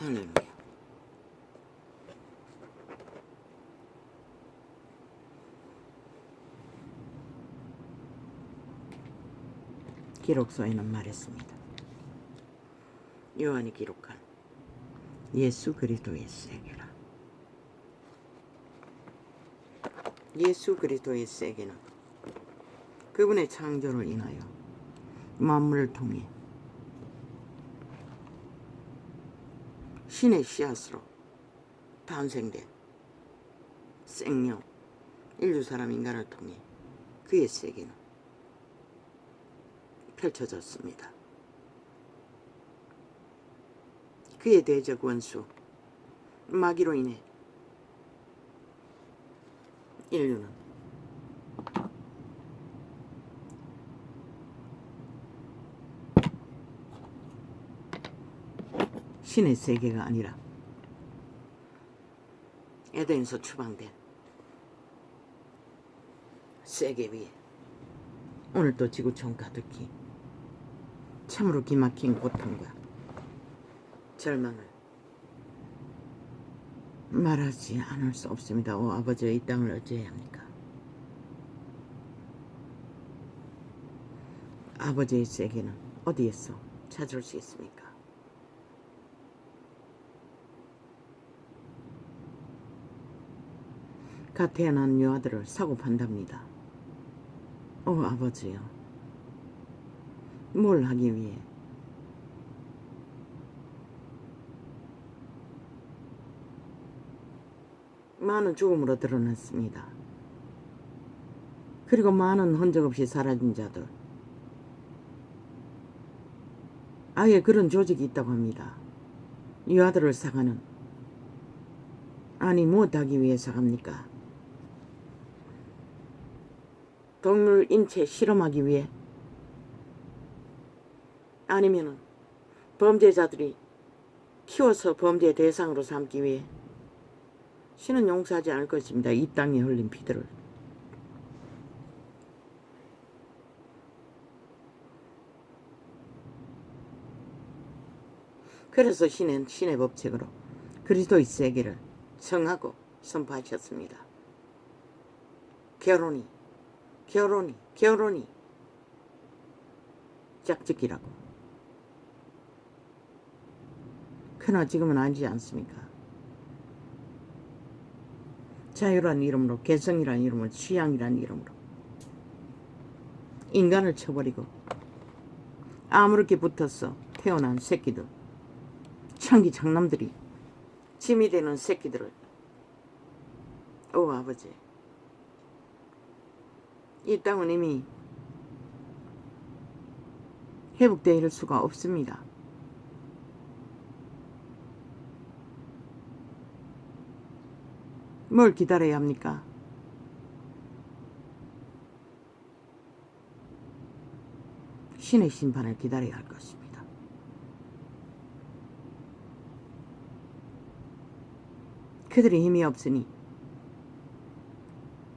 할렐루야. 기록서에는 말했습니다. 요한이 기록한 예수 그리스도의 세계라. 예수 그리스도의 세계는 그분의 창조를 인하여 만물을 통해 신의 씨앗으로 탄생된 생명, 인류 사람 인간을 통해 그의 세계는 펼쳐졌습니다. 그의 대적 원수 마귀로 인해 인류는 신의 세계가 아니라 에덴에서 추방된 세계 위에 오늘 또 지구촌 가득히 참으로 기막힌 고통과 절망을 말하지 않을 수 없습니다. 오 아버지, 이 땅을 어찌해야 합니까? 아버지의 세계는 어디에서 찾을 수 있습니까? 갓 태어난 유아들을 사고 판답니다. 오 아버지요, 뭘 하기 위해? 많은 죽음으로 드러났습니다. 그리고 많은 흔적 없이 사라진 자들, 아예 그런 조직이 있다고 합니다. 유아들을 사가는, 아니 무엇하기 위해 사갑니까? 동물 인체 실험하기 위해? 아니면은 범죄자들이 키워서 범죄 대상으로 삼기 위해? 신은 용서하지 않을 것입니다. 이 땅에 흘린 피들을. 그래서 신은 신의 법칙으로 그리스도의 세계를 정하고 선포하셨습니다. 결혼이 짝짓기라고. 그러나 지금은 아니지 않습니까? 자유란 이름으로, 개성이란 이름으로, 취향이란 이름으로 인간을 쳐버리고 아무렇게 붙어서 태어난 새끼들, 창기 장남들이 짐이 되는 새끼들을, 오 아버지, 이 땅은 이미 회복되어 수가 없습니다. 뭘 기다려야 합니까? 신의 심판을 기다려야 할 것입니다. 그들이 힘이 없으니,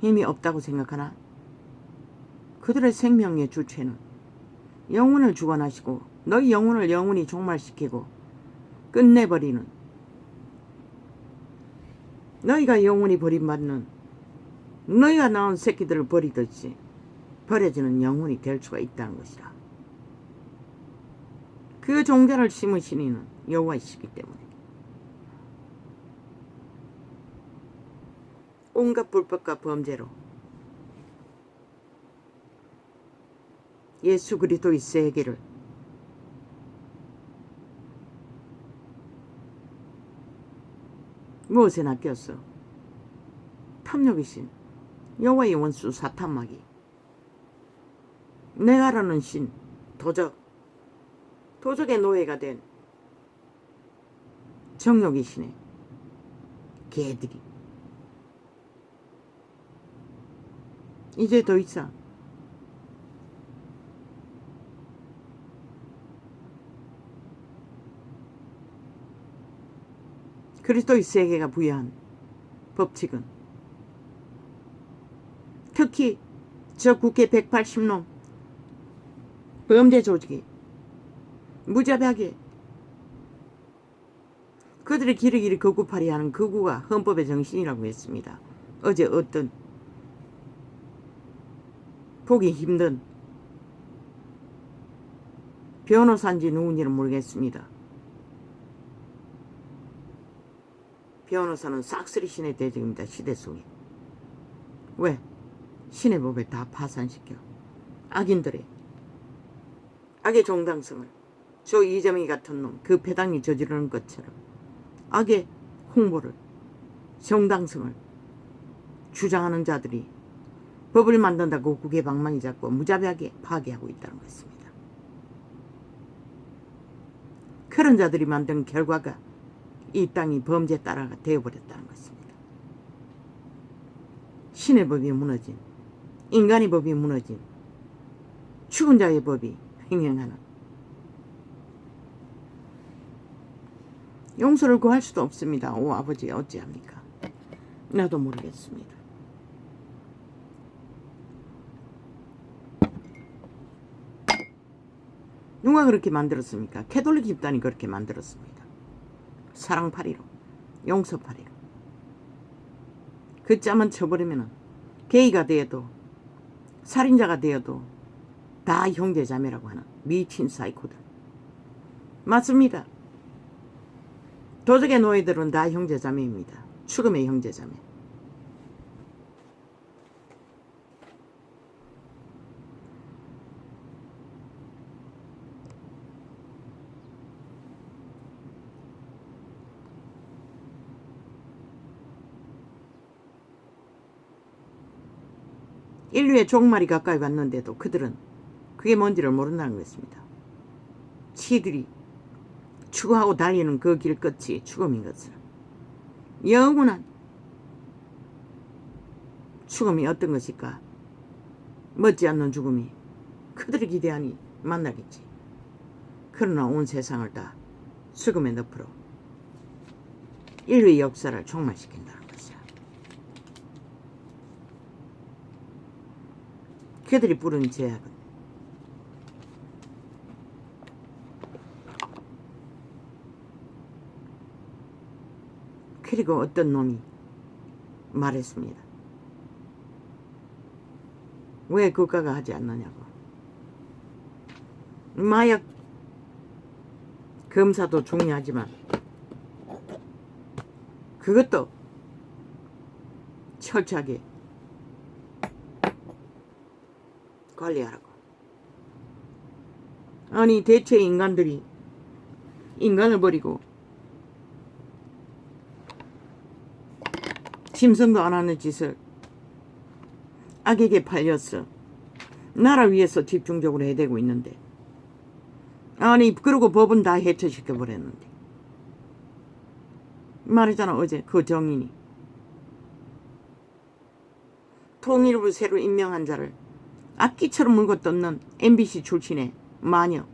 힘이 없다고 생각하나? 그들의 생명의 주체는 영혼을 주관하시고 너희 영혼을 영원히 종말시키고 끝내버리는, 너희가 영원히 버림받는, 너희가 낳은 새끼들을 버리듯이 버려지는 영혼이 될 수가 있다는 것이라. 그 종자를 심으신 이는 여호와이시기 때문에 온갖 불법과 범죄로 예수 그리스도의 세계를 무엇에 낚였어? 탐욕의 신, 여호와의 원수 사탄마귀, 내가라는 신, 도적의 노예가 된 정욕의 신의 개들이 이제 더 이상 그리스도의 세계가 부여한 법칙은, 특히 저 국회 180놈 범죄 조직이 무자비하게 그들의 기르기를 거구팔이 하는 거구가 헌법의 정신이라고 했습니다. 어제 어떤 보기 힘든 변호사인지 누군지는 모르겠습니다. 변호사는 싹쓸이 신의 대적입니다. 시대 속에. 왜? 신의 법을 다 파산시켜. 악인들의 악의 정당성을 저 이재명이 같은 놈, 그 배당이 저지르는 것처럼 악의 홍보를, 정당성을 주장하는 자들이 법을 만든다고 국회 방망이 잡고 무자비하게 파괴하고 있다는 것입니다. 그런 자들이 만든 결과가 이 땅이 범죄 따라가 되어버렸다는 것입니다. 신의 법이 무너진, 인간의 법이 무너진, 죽은 자의 법이 횡행하는, 용서를 구할 수도 없습니다. 오 아버지 어찌합니까? 나도 모르겠습니다. 누가 그렇게 만들었습니까? 캐톨릭 집단이 그렇게 만들었습니다. 사랑파리로, 용서파리로. 그 짬은 쳐버리면 게이가 되어도 살인자가 되어도 다 형제자매라고 하는 미친 사이코들. 맞습니다. 도적의 노예들은 다 형제자매입니다. 죽음의 형제자매. 인류의 종말이 가까이 왔는데도 그들은 그게 뭔지를 모른다는 것입니다. 치들이 추구하고 달리는 그 길 끝이 죽음인 것을, 영원한 죽음이 어떤 것일까? 멋지않는 죽음이 그들이 기대하니 만나겠지. 그러나 온 세상을 다 죽음의 늪으로 인류의 역사를 종말시킨다는 것이야. 그들이 부른 죄악은 그리고 어떤 놈이 말했습니다. 왜 국가가 하지 않느냐고. 마약 검사도 중요하지만 그것도 철저하게 관리하라고. 아니 대체 인간들이 인간을 버리고 짐승도 안 하는 짓을 악에게 팔렸어. 나라 위해서 집중적으로 해대고 있는데, 아니 그러고 법은 다 해체시켜버렸는데. 말했잖아 어제 그 정인이. 통일부 새로 임명한 자를 악기처럼 물고 뜯는 MBC 출신의 마녀,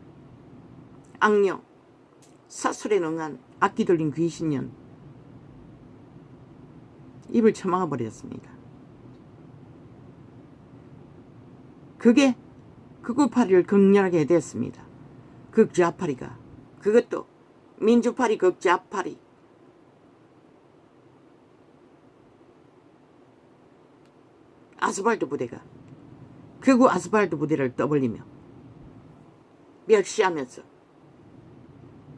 악녀, 사술에 능한 악기 들린 귀신년, 입을 처막아 버렸습니다. 그게 극우파리를 극렬하게 됐습니다. 극좌파리가, 그것도 민주파리 극좌파리. 아스팔트 부대가 극우 아스팔트 부대를 떠벌리며 멸시하면서,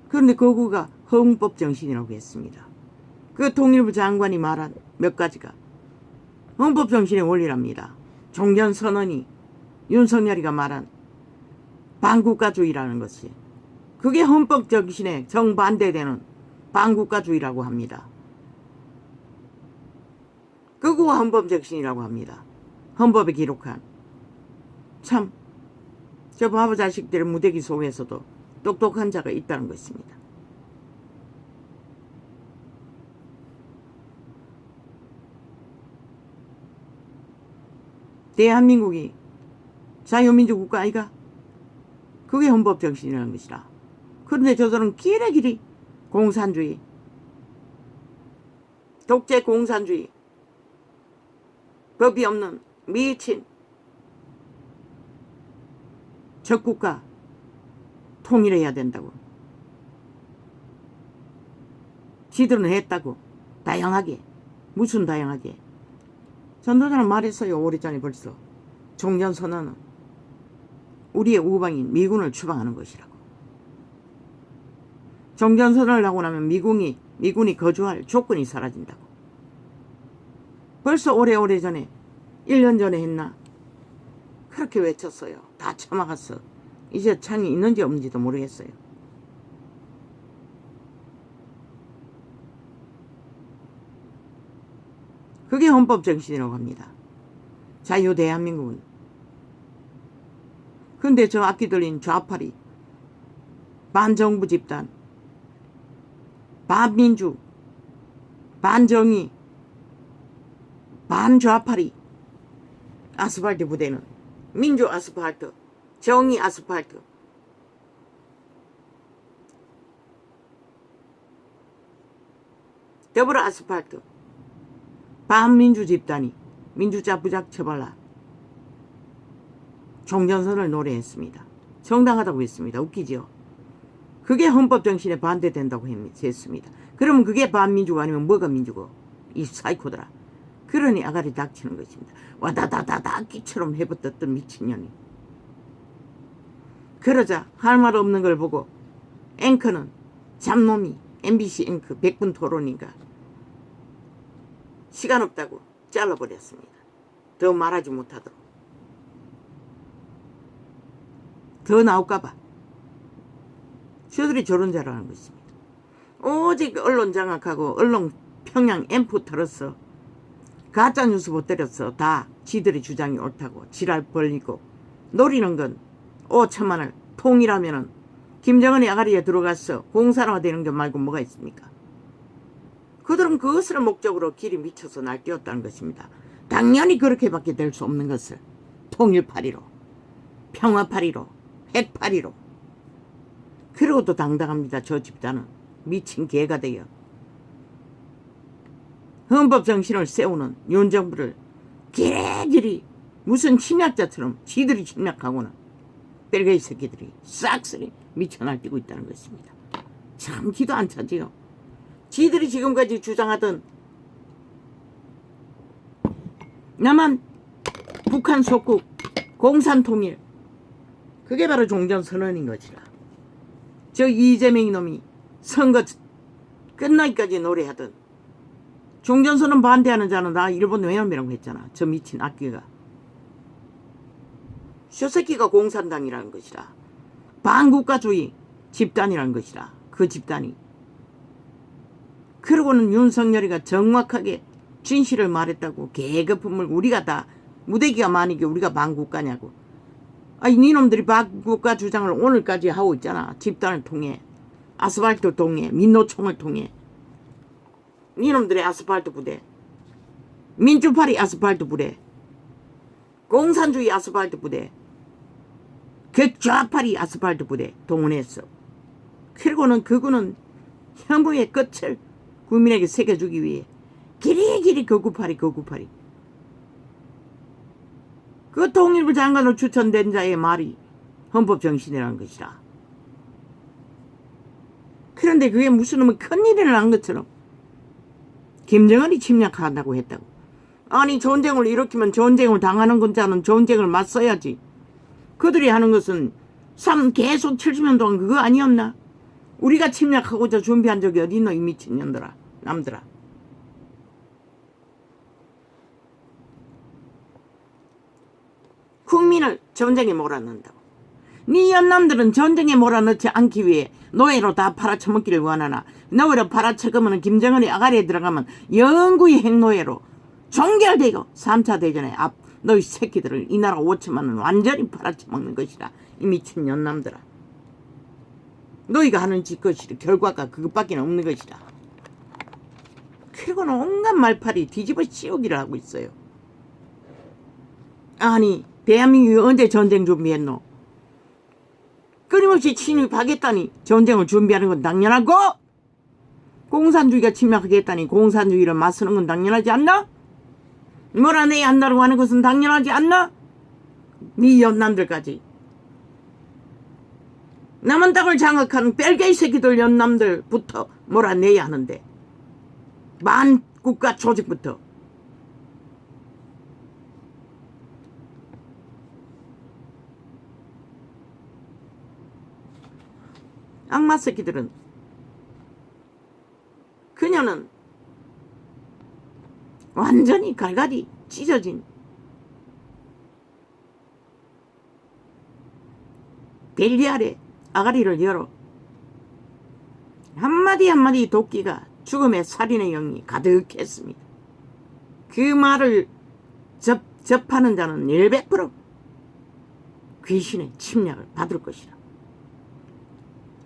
그런데 거구가 헌법 정신이라고 했습니다. 그 통일부 장관이 말한 몇 가지가 헌법 정신의 원리랍니다. 종전선언이 윤석열이가 말한 반국가주의라는 것이, 그게 헌법 정신에 정반대되는 반국가주의라고 합니다. 그거가 헌법 정신이라고 합니다. 헌법에 기록한. 참, 저 바보 자식들의 무대기 속에서도 똑똑한 자가 있다는 것입니다. 대한민국이 자유민주 국가 아이가? 그게 헌법 정신이라는 것이라. 그런데 저들은 길이 공산주의, 독재 공산주의, 법이 없는 미친 적국가 통일해야 된다고. 지들은 했다고. 다양하게. 무슨 다양하게. 전도자는 말했어요. 오래전에 벌써. 종전선언은 우리의 우방인 미군을 추방하는 것이라고. 종전선언을 하고 나면 미군이 거주할 조건이 사라진다고. 벌써 오래오래 전에 1년 전에 했나 그렇게 외쳤어요. 다 처막았어. 이제 창이 있는지 없는지도 모르겠어요. 그게 헌법정신이라고 합니다. 자유 대한민국은. 근데 저 앞기 들린 좌파리, 반정부 집단, 반민주, 반정의, 반좌파리, 아스팔트 부대는 민주 아스팔트, 정의 아스팔트, 더불어 아스팔트, 반민주 집단이 민주자 부작 처발라 종전선을 노래했습니다. 정당하다고 했습니다. 웃기죠? 그게 헌법정신에 반대된다고 했습니다. 그러면 그게 반민주가 아니면 뭐가 민주고? 이 사이코들아. 그러니 아가리 닥치는 것입니다. 와다다다다 악기처럼 해버렸던 미친년이. 그러자 할 말 없는 걸 보고 앵커는 잡놈이 MBC 앵커 100분 토론인가 시간 없다고 잘라버렸습니다. 더 말하지 못하도록. 더 나올까봐. 저들이 저런 자라는 것입니다. 오직 언론 장악하고 언론 평양 엠프 털었어. 가짜뉴스 못 때렸어. 다 지들의 주장이 옳다고 지랄 벌리고 노리는 건 5천만을 통일하면은 김정은이 아가리에 들어갔어. 공산화되는 게 말고 뭐가 있습니까? 그들은 그것을 목적으로 길이 미쳐서 날뛰었다는 것입니다. 당연히 그렇게밖에 될 수 없는 것을 통일파리로, 평화파리로, 핵파리로. 그러고도 당당합니다. 저 집단은 미친 개가 되어 헌법정신을 세우는 윤정부를 길이길이 무슨 침략자처럼 지들이 침략하고는 뺄개이 새끼들이 싹쓸이 미쳐 날뛰고 있다는 것입니다. 참 기도 안 차지요. 지들이 지금까지 주장하던 남한 북한 속국 공산통일 그게 바로 종전선언인 것이라. 저 이재명 이놈이 선거 끝나기까지 노래하던 종전선언 반대하는 자는 나 일본 외놈이라고 했잖아. 저 미친 악귀가. 저 새끼가 공산당이라는 것이라. 반국가주의 집단이라는 것이라. 그 집단이. 그러고는 윤석열이가 정확하게 진실을 말했다고. 개거품을 우리가 다 무대기가 많으게 우리가 반국가냐고. 아니 니놈들이 반국가 주장을 오늘까지 하고 있잖아. 집단을 통해. 아스팔트 통해. 민노총을 통해. 니놈들의 아스팔트 부대. 민주파리 아스팔트 부대. 공산주의 아스팔트 부대. 극좌파리 아스팔트 부대 동원했어. 그리고는 그거는 혐오의 끝을 국민에게 새겨주기 위해 길이길이 거구파리 그 통일부 장관으로 추천된 자의 말이 헌법정신이라는 것이라. 그런데 그게 무슨 놈의 큰일을 한 것처럼 김정은이 침략한다고 했다고. 아니 전쟁을 일으키면 전쟁을 당하는 건자는 전쟁을 맞서야지. 그들이 하는 것은 계속 70년 동안 그거 아니었나? 우리가 침략하고자 준비한 적이 어디 있노 이 미친년들아. 남들아. 국민을 전쟁에 몰아넣는다고. 네 연남들은 전쟁에 몰아넣지 않기 위해 노예로 다 팔아쳐먹기를 원하나 노예로 팔아쳐먹으면 김정은이 아가리에 들어가면 영구히 핵노예로 종결되고 3차 대전에 너희 새끼들을 이 나라 5천만 원 완전히 팔아쳐먹는 것이라. 이 미친 연남들아. 너희가 하는 짓것이 결과가 그것밖에 없는 것이라. 그리고는 온갖 말팔이 뒤집어 씌우기를 하고 있어요. 아니 대한민국이 언제 전쟁 준비했노? 끊임없이 침입하겠다니 전쟁을 준비하는 건 당연하고 공산주의가 침략하겠다니 공산주의를 맞서는 건 당연하지 않나? 몰아내야 한다고 하는 것은 당연하지 않나? 네 연남들까지. 남한 땅을 장악하는 뺄개이 새끼들 연남들부터 몰아내야 하는데 만국가 조직부터 악마 새끼들은 그녀는 완전히 갈갈이 찢어진 벨리알의 아가리를 열어 한마디 한마디 도끼가 죽음의 살인의 영이 가득했습니다. 그 말을 접하는 자는 100% 귀신의 침략을 받을 것이다.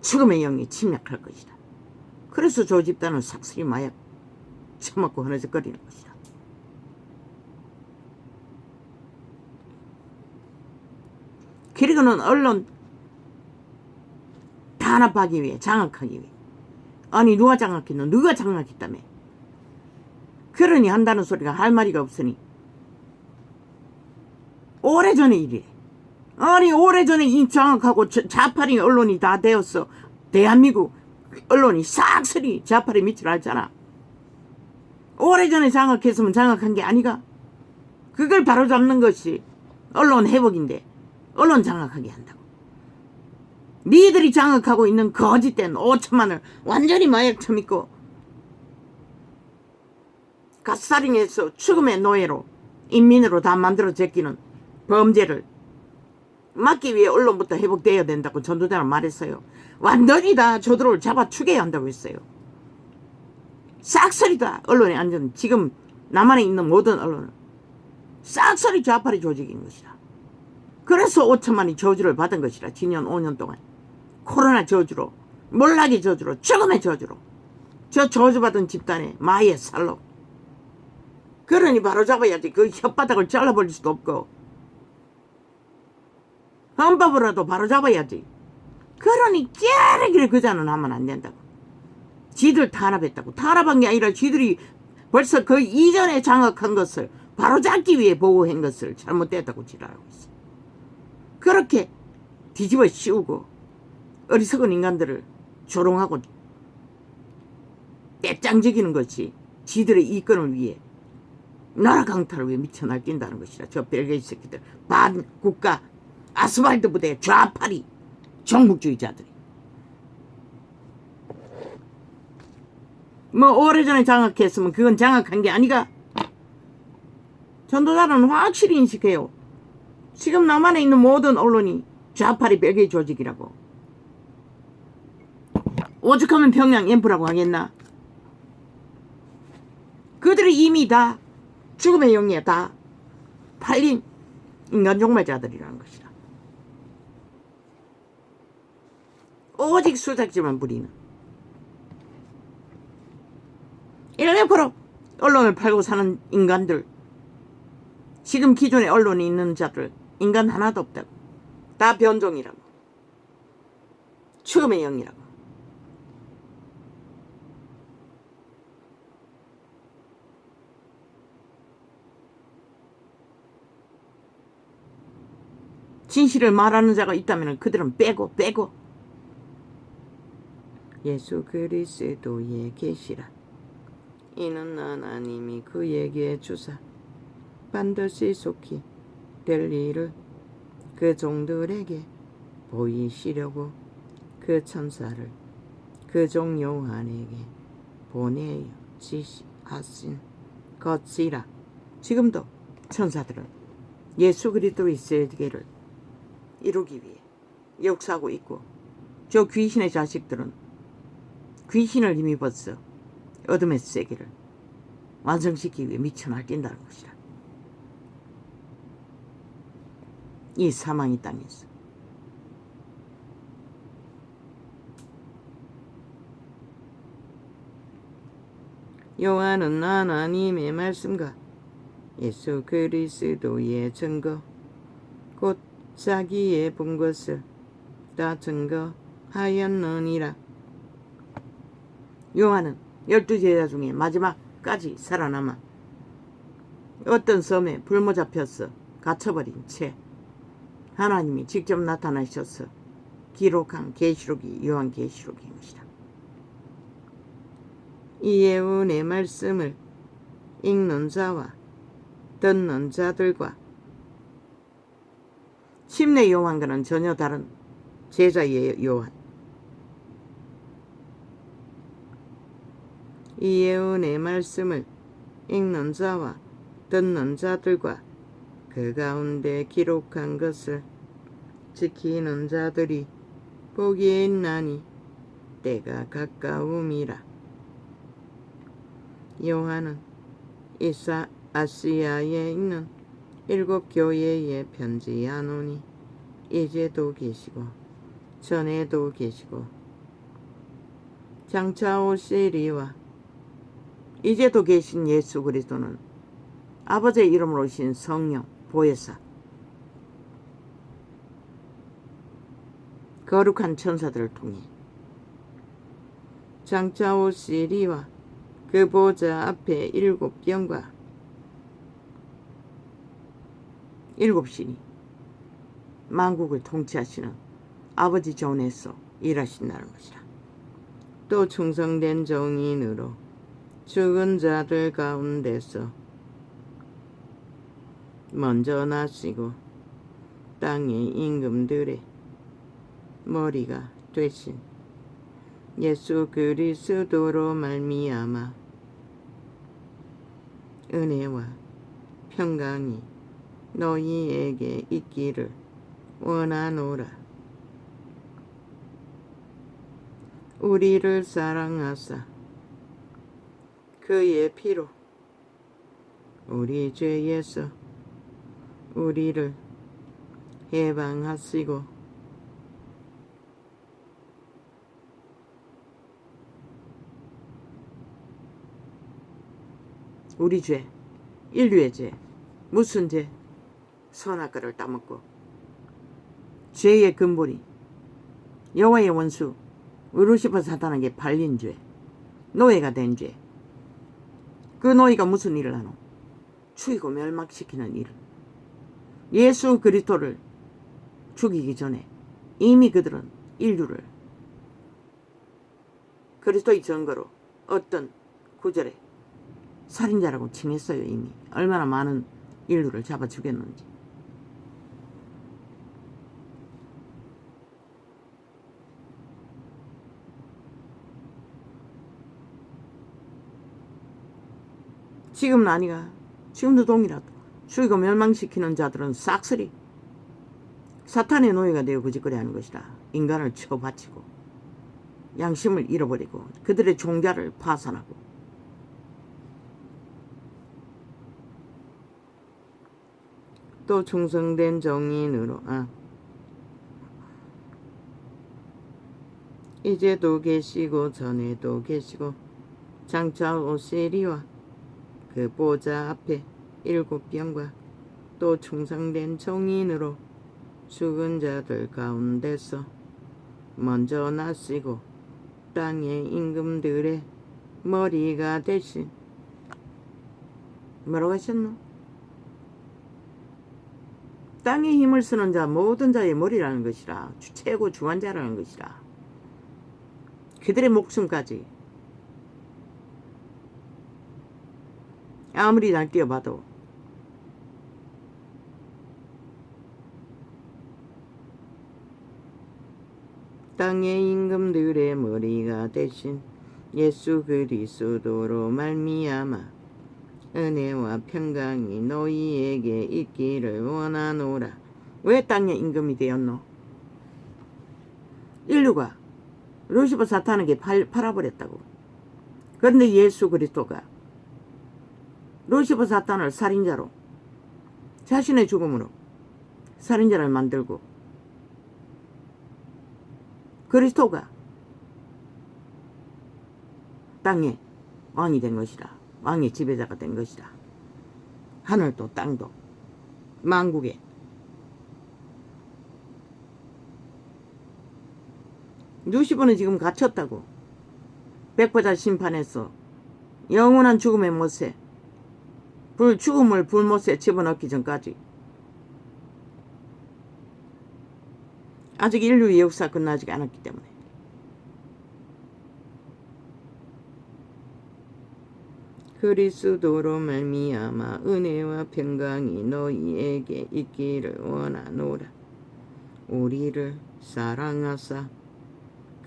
죽음의 영이 침략할 것이다. 그래서 저 집단은 삭슬이 마약 처먹고 흐느적거리는 것이다. 그리고는 언론 탄압하기 위해, 장악하기 위해. 아니 누가 장악했노? 누가 장악했다며? 그러니 한다는 소리가 할 말이가 없으니 오래전의 일이래. 아니 오래전에 이 장악하고 좌파리 언론이 다 되었어. 대한민국 언론이 싹쓸이 좌파리 밑을 알잖아. 오래전에 장악했으면 장악한 게 아니가. 그걸 바로잡는 것이 언론 회복인데 언론 장악하게 한다고. 니들이 장악하고 있는 거짓된 5천만을 완전히 마약 처먹고 가스살인해서 죽음의 노예로 인민으로 다 만들어 제끼는 범죄를 막기 위해 언론부터 회복되어야 된다고 전도자는 말했어요. 완전히 다 저들을 잡아 죽여야 한다고 했어요. 싹쓸이 다 언론의 안전, 지금 남한에 있는 모든 언론은 싹쓸이 좌파리 조직인 것이다. 그래서 5천만이 저주를 받은 것이라. 지난 5년 동안 코로나 저주로, 몰락의 저주로, 죽음의 저주로, 저 저주받은 집단의 마의 살로. 그러니 바로잡아야지. 그 혓바닥을 잘라버릴 수도 없고 헌법으로도 바로잡아야지. 그러니 깨르기를 그자는 하면 안 된다고. 지들 탄압했다고. 탄압한 게 아니라 지들이 벌써 그 이전에 장악한 것을 바로잡기 위해 보호한 것을 잘못됐다고 지랄하고 있어. 그렇게 뒤집어 씌우고 어리석은 인간들을 조롱하고 떼짱지기는 것이 지들의 이권을 위해, 나라 강탈을 위해 미쳐 날뛴다는 것이라. 저 벨기에 새끼들, 반국가 아스팔트 부대 좌파리 정복주의자들이. 뭐 오래전에 장악했으면 그건 장악한 게 아니가. 전도자는 확실히 인식해요. 지금 남한에 있는 모든 언론이 좌파리 벨기에 조직이라고. 오죽하면 평양 앰프라고 하겠나. 그들이 이미 다 죽음의 영에 다 팔린 인간 종말자들이라는 것이다. 오직 수작질만 부리는 100% 언론을 팔고 사는 인간들, 지금 기존에 언론이 있는 자들 인간 하나도 없다고. 다 변종이라고. 죽음의 영이라고. 진실을 말하는 자가 있다면 그들은 빼고 예수 그리스도의 계시라. 이는 하나님이 그에게 주사 반드시 속히 될 일을 그 종들에게 보이시려고 그 천사를 그 종 요한에게 보내어 지시하신 것이라. 지금도 천사들은 예수 그리스도의 세계를 이루기 위해 역사하고 있고, 저 귀신의 자식들은 귀신을 힘입어서 어둠의 세계를 완성시키기 위해 미쳐 날뛴다는 것이다. 이 사망의 땅에서. 요한은 하나님의 말씀과 예수 그리스도의 증거, 곧 자기의 본 것을 다 증거하였느니라. 요한은 12제자 중에 마지막까지 살아남아 어떤 섬에 불모 잡혀서 갇혀버린 채 하나님이 직접 나타나셔서 기록한 계시록이 요한계시록인 것이다. 이에후 내 말씀을 읽는 자와 듣는 자들과 침례 요한과는 전혀 다른 제자의 요한. 이에후 내 말씀을 읽는 자와 듣는 자들과 그 가운데 기록한 것을 지키는 자들이 복이 있나니 때가 가까움이라. 요한은 아시아에 있는 7 교회에 편지하노니 이제도 계시고 전에도 계시고 장차 오시리와. 이제도 계신 예수 그리스도는 아버지의 이름으로 오신 성령 보혜사, 거룩한 천사들을 통해 장차 오시리와 그 보좌 앞에 7 병과 7 신이 만국을 통치하시는 아버지 존에서 일하신다는 것이라. 또 충성된 정인으로 죽은 자들 가운데서 먼저 나시고 땅의 임금들의 머리가 되신 예수 그리스도로 말미암아 은혜와 평강이 너희에게 있기를 원하노라. 우리를 사랑하사 그의 피로 우리 죄에서 우리를 해방하시고 우리 죄, 인류의 죄, 무슨 죄? 선악과를 따먹고 죄의 근본이 여호와의 원수 루시퍼 사탄에게 팔린 죄, 노예가 된 죄. 그 노예가 무슨 일을 하노? 죽이고 멸망시키는 일. 예수 그리스도를 죽이기 전에 이미 그들은 인류를 그리스도의 증거로 어떤 구절에 살인자라고 칭했어요. 이미 얼마나 많은 인류를 잡아 죽였는지. 지금은 아니가. 지금도 동일하다. 죽이고 멸망시키는 자들은 싹쓸이 사탄의 노예가 되어 그짓거리 하는 것이다. 인간을 쳐바치고 양심을 잃어버리고 그들의 종자를 파산하고 또 충성된 정인으로 이제도 계시고 전에도 계시고 장차 오시리와 그 보좌 앞에 7 병과 또 충성된 정인으로 죽은 자들 가운데서 먼저 나시고 땅의 임금들의 머리가 되신. 뭐라고 하셨노? 땅에 힘을 쓰는 자 모든 자의 머리라는 것이라. 최고 주관자라는 것이라. 그들의 목숨까지 아무리 날뛰어봐도 땅의 임금들의 머리가 되신 예수 그리스도로 말미암아 은혜와 평강이 너희에게 있기를 원하노라. 왜 땅의 임금이 되었노? 인류가 루시퍼 사탄에게 팔아버렸다고. 그런데 예수 그리스도가 루시퍼 사탄을 살인자로 자신의 죽음으로 살인자를 만들고 그리스도가 땅의 왕이 된 것이라. 왕의 지배자가 된 것이라. 하늘도 땅도 만국에. 루시퍼는 지금 갇혔다고. 백보자 심판에서 영원한 죽음의 못에 죽음을 불못에 집어넣기 전까지 아직 인류의 역사 끝나지 않았기 때문에 그리스도로 말미암아 은혜와 평강이 너희에게 있기를 원하노라. 우리를 사랑하사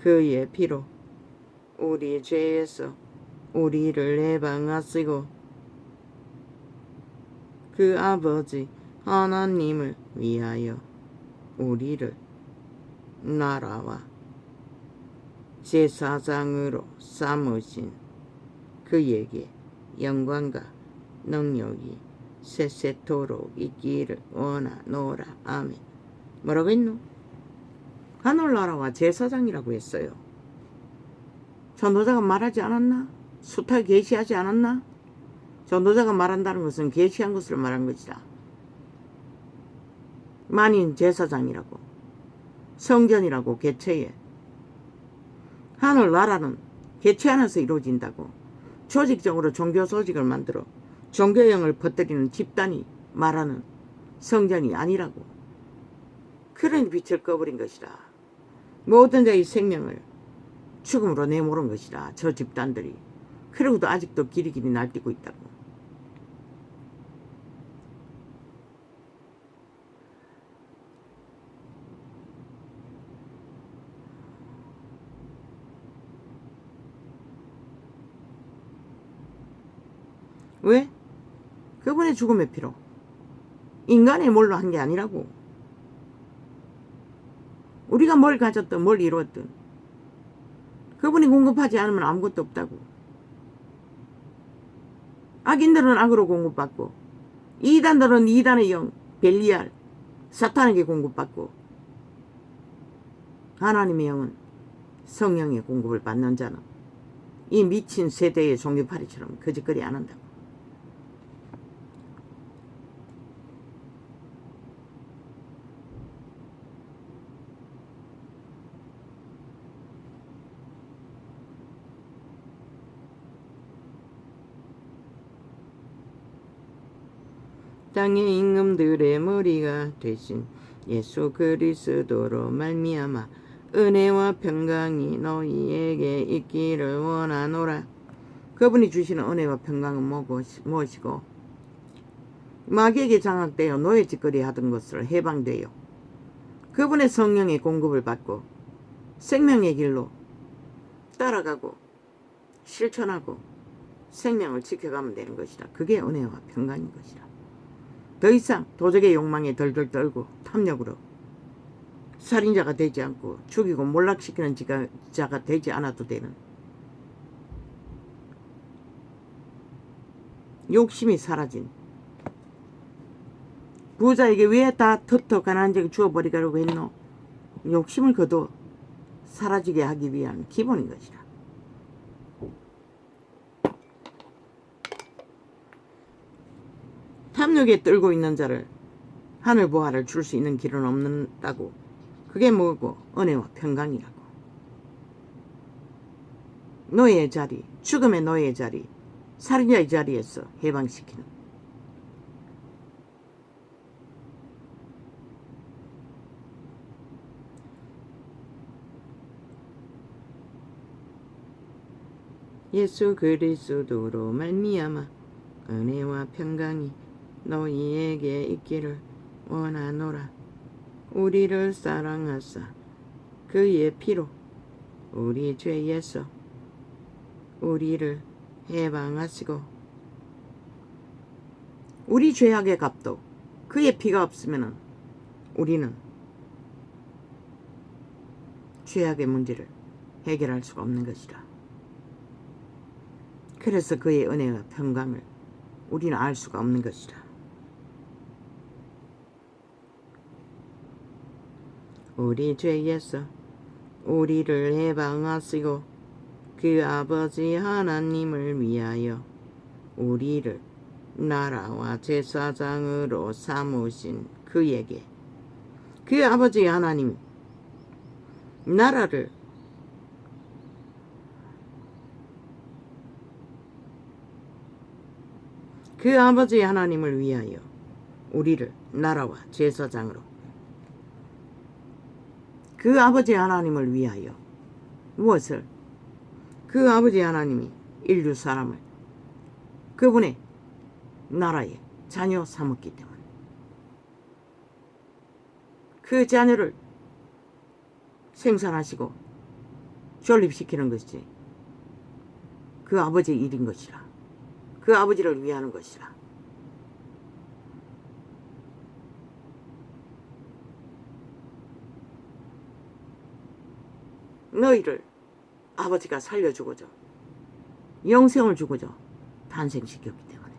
그의 피로 우리 죄에서 우리를 해방하시고 그 아버지 하나님을 위하여 우리를 나라와 제사장으로 삼으신 그에게 영광과 능력이 세세토록 있기를 원하노라. 아멘. 뭐라고 했노? 하늘나라와 제사장이라고 했어요. 전도자가 말하지 않았나? 수탈 계시하지 않았나? 전도자가 말한다는 것은 계시한 것을 말한 것이다. 만인 제사장이라고, 성전이라고, 개체에. 하늘나라는 개체 안에서 이루어진다고. 조직적으로 종교 조직을 만들어 종교형을 퍼뜨리는 집단이 말하는 성전이 아니라고. 그런 빛을 꺼버린 것이다. 모든 자의 생명을 죽음으로 내모른 것이다. 저 집단들이. 그러고도 아직도 길이길이 날뛰고 있다고. 왜? 그분의 죽음의 피로. 인간의 뭘로 한 게 아니라고. 우리가 뭘 가졌든 뭘 이루었든 그분이 공급하지 않으면 아무것도 없다고. 악인들은 악으로 공급받고 이단들은 이단의 영 벨리알 사탄에게 공급받고 하나님의 영은 성령의 공급을 받는 자는 이 미친 세대의 종교파리처럼 거짓거리 안 한다고. 땅의 임금들의 머리가 되신 예수 그리스도로 말미암아 은혜와 평강이 너희에게 있기를 원하노라. 그분이 주시는 은혜와 평강은 무엇이고 마귀에게 장악되어 노예짓거리 하던 것을 해방되어 그분의 성령의 공급을 받고 생명의 길로 따라가고 실천하고 생명을 지켜가면 되는 것이다. 그게 은혜와 평강인 것이다. 더 이상 도적의 욕망에 덜덜 떨고 탐욕으로 살인자가 되지 않고 죽이고 몰락시키는 자가 되지 않아도 되는 욕심이 사라진 부자에게 왜 다 터터 가난한 자에게 주어버리라고 했노? 욕심을 거둬 사라지게 하기 위한 기본인 것이다. 탐욕에 떨고 있는 자를 하늘 보화를 줄 수 있는 길은 없는다고. 그게 뭐고? 은혜와 평강이라고. 노예의 자리, 죽음의 노예의 자리, 살인자의 자리에서 해방시키는. 예수 그리스도로 말미암아 은혜와 평강이 너희에게 있기를 원하노라. 우리를 사랑하사 그의 피로 우리 죄에서 우리를 해방하시고 우리 죄악의 값도 그의 피가 없으면 우리는 죄악의 문제를 해결할 수가 없는 것이다. 그래서 그의 은혜와 평강을 우리는 알 수가 없는 것이다. 우리 죄에서 우리를 해방하시고 그 아버지 하나님을 위하여 우리를 나라와 제사장으로 삼으신 그에게 그 아버지 하나님 나라를 그 아버지 하나님을 위하여 우리를 나라와 제사장으로 그 아버지 하나님을 위하여 무엇을? 그 아버지 하나님이 인류 사람을 그분의 나라의 자녀 삼았기 때문에 그 자녀를 생산하시고 존립시키는 것이 그 아버지의 일인 것이라. 그 아버지를 위하는 것이라. 너희를 아버지가 살려주고자 영생을 주고자 탄생시켰기 때문에.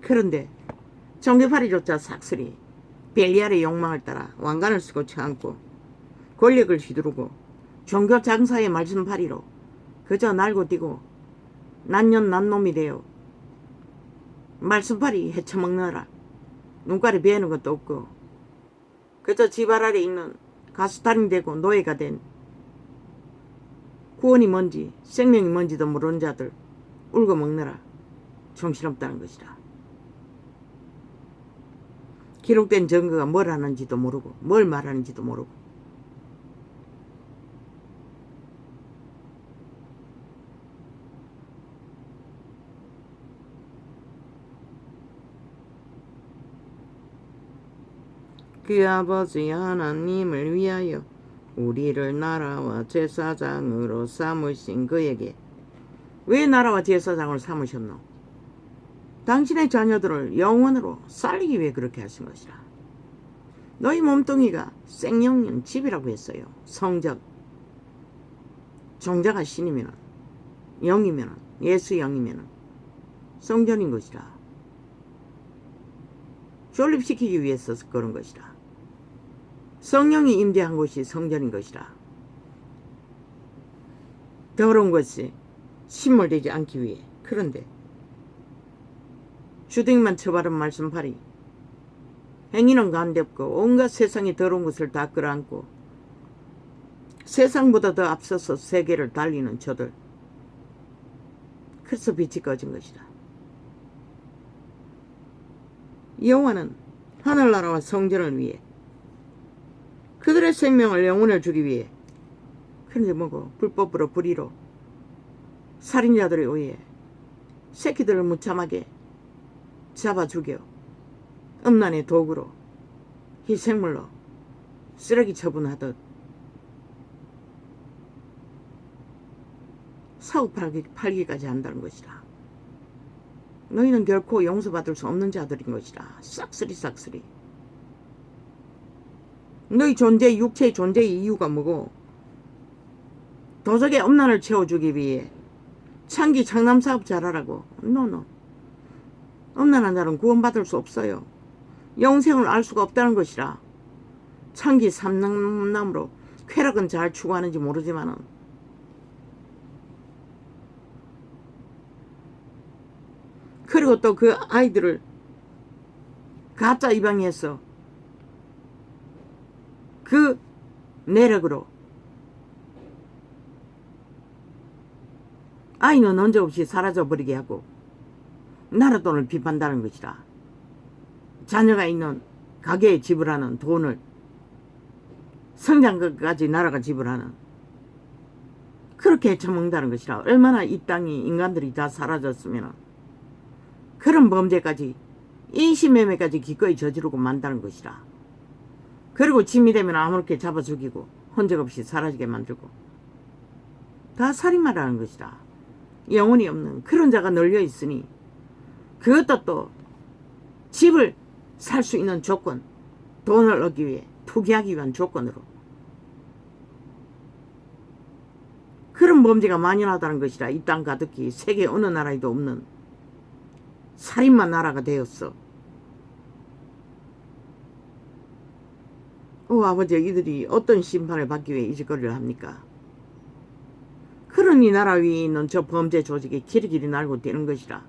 그런데 정개파리조차 삭슬이 벨리알의 욕망을 따라 왕관을 쓰고 쳐안고 권력을 휘두르고 종교 장사의 말씀파리로 그저 날고 뛰고 난년 난놈이 되어 말씀파리 헤쳐먹느라 눈깔이 베는 것도 없고 그저 지발 아래 있는 가수탈이 되고 노예가 된 구원이 뭔지 생명이 뭔지도 모르는 자들 울고 먹느라 정신없다는 것이라. 기록된 증거가 뭘 하는지도 모르고 뭘 말하는지도 모르고 그 아버지 하나님을 위하여 우리를 나라와 제사장으로 삼으신 그에게 왜 나라와 제사장을 삼으셨노? 당신의 자녀들을 영원으로 살리기 위해 그렇게 하신 것이라. 너희 몸뚱이가 생명인 집이라고 했어요. 성적 종자가 신이면 영이면 예수 영이면 성전인 것이라. 존립시키기 위해서 그런 것이라. 성령이 임재한 곳이 성전인 것이라. 더러운 것이 침몰되지 않기 위해. 그런데 주둥이만 쳐바른 말씀파리 행위는 간대없고 온갖 세상의 더러운 것을 다 끌어안고 세상보다 더 앞서서 세계를 달리는 저들. 그래서 빛이 꺼진 것이다. 여호와는 하늘나라와 성전을 위해 그들의 생명을 영혼을 주기 위해 그런데 뭐고 불법으로 불의로 살인자들에 의해 새끼들을 무참하게 잡아 죽여 음란의 도구로 희생물로 쓰레기 처분하듯 사고 팔기까지 한다는 것이라. 너희는 결코 용서받을 수 없는 자들인 것이라. 싹쓸이 너희 존재 육체의 존재의 이유가 뭐고 도적의 음란을 채워주기 위해 창기 창남사업 잘하라고. 노 음란한 자는 구원받을 수 없어요. 영생을 알 수가 없다는 것이라. 창기 삼남으로 쾌락은 잘 추구하는지 모르지만은 그리고 또 그 아이들을 가짜 입양해서 그 내력으로 아이는 언제없이 사라져버리게 하고 나라 돈을 비판다는 것이라. 자녀가 있는 가게에 지불하는 돈을 성장까지 나라가 지불하는 그렇게 해쳐먹는다는 것이라. 얼마나 이 땅이 인간들이 다 사라졌으면 그런 범죄까지 인신매매까지 기꺼이 저지르고 만다는 것이라. 그리고 짐이 되면 아무렇게 잡아 죽이고 흔적 없이 사라지게 만들고 다 살인마라는 것이라. 영혼이 없는 그런 자가 널려 있으니 그것도 또 집을 살 수 있는 조건, 돈을 얻기 위해 투기하기 위한 조건으로 그런 범죄가 만연하다는 것이라. 이 땅 가득히 세계 어느 나라에도 없는 살인마 나라가 되었어. 아버지, 이들이 어떤 심판을 받기 위해 이 짓거리를 합니까? 그런 이 나라 위에 있는 저 범죄 조직이 길이길이 날고 뛰는 것이라.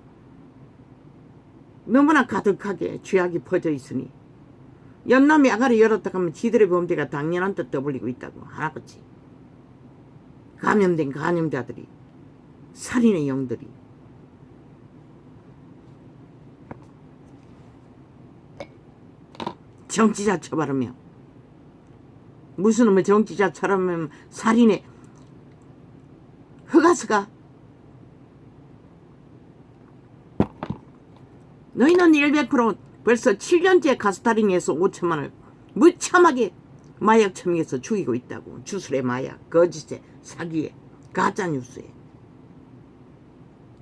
너무나 가득하게 죄악이 퍼져 있으니 연남이 아가리 열었다 하면 지들의 범죄가 당연한 듯 떠벌리고 있다고 하나같이 감염된 간염자들이 살인의 영들이 정치자 처바르며 무슨 놈의 정치자처럼 살인의 허가서가 너희는 100% 벌써 7년째 가스타링에서 5천만을 무참하게 마약 첨예에서 죽이고 있다고. 주술의 마약, 거짓에, 사기에, 가짜뉴스에.